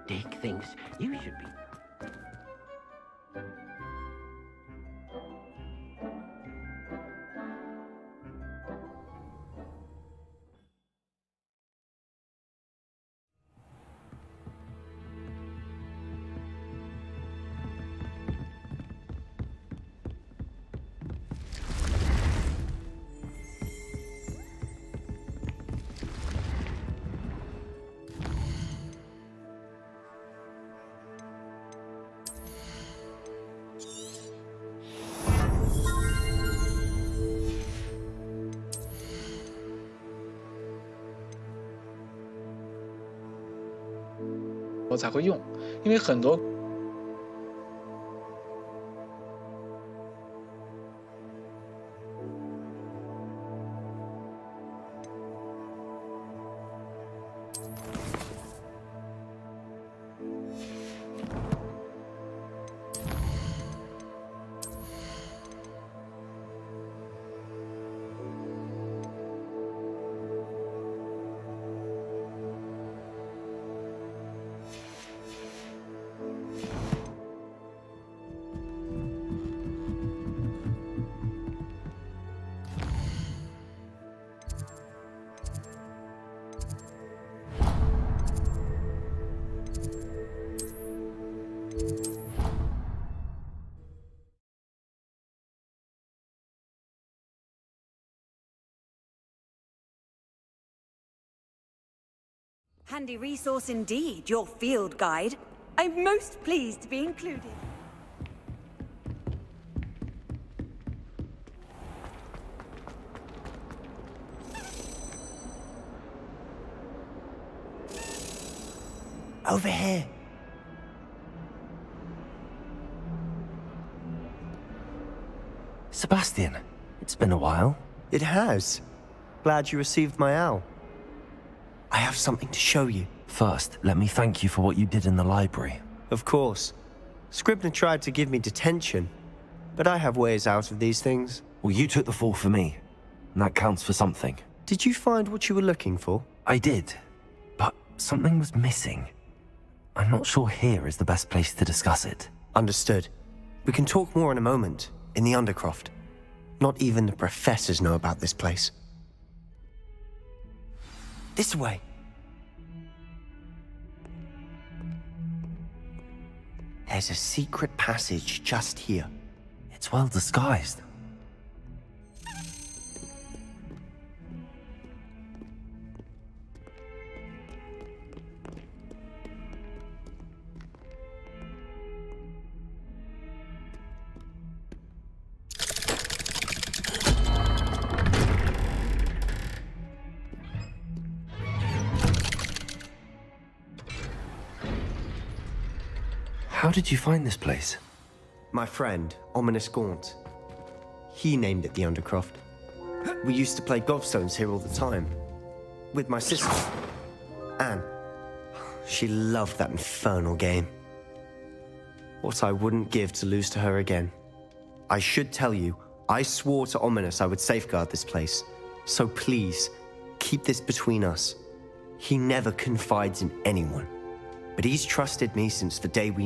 Dick thinks you should be...我才会用，因为很多。Handy resource indeed, your field guide. I'm most pleased to be included. Over here. Sebastian, it's been a while. It has. Glad you received my owl. I have something to show you. First, let me thank you for what you did in the library. Of course. Scribner tried to give me detention, but I have ways out of these things. Well, you took the fall for me, and that counts for something. Did you find what you were looking for? I did, but something was missing. I'm not sure here is the best place to discuss it. Understood. We can talk more in a moment, in the Undercroft. Not even the professors know about this place. This way. There's a secret passage just here. It's well disguised. How did you find this place? My friend, Ominous Gaunt. He named it the Undercroft. We used to play gobstones here all the time. With my sister, Anne. She loved that infernal game. What I wouldn't give to lose to her again. I should tell you, I swore to Ominous I would safeguard this place. So please, keep this between us. He never confides in anyone. But he's trusted me since the day we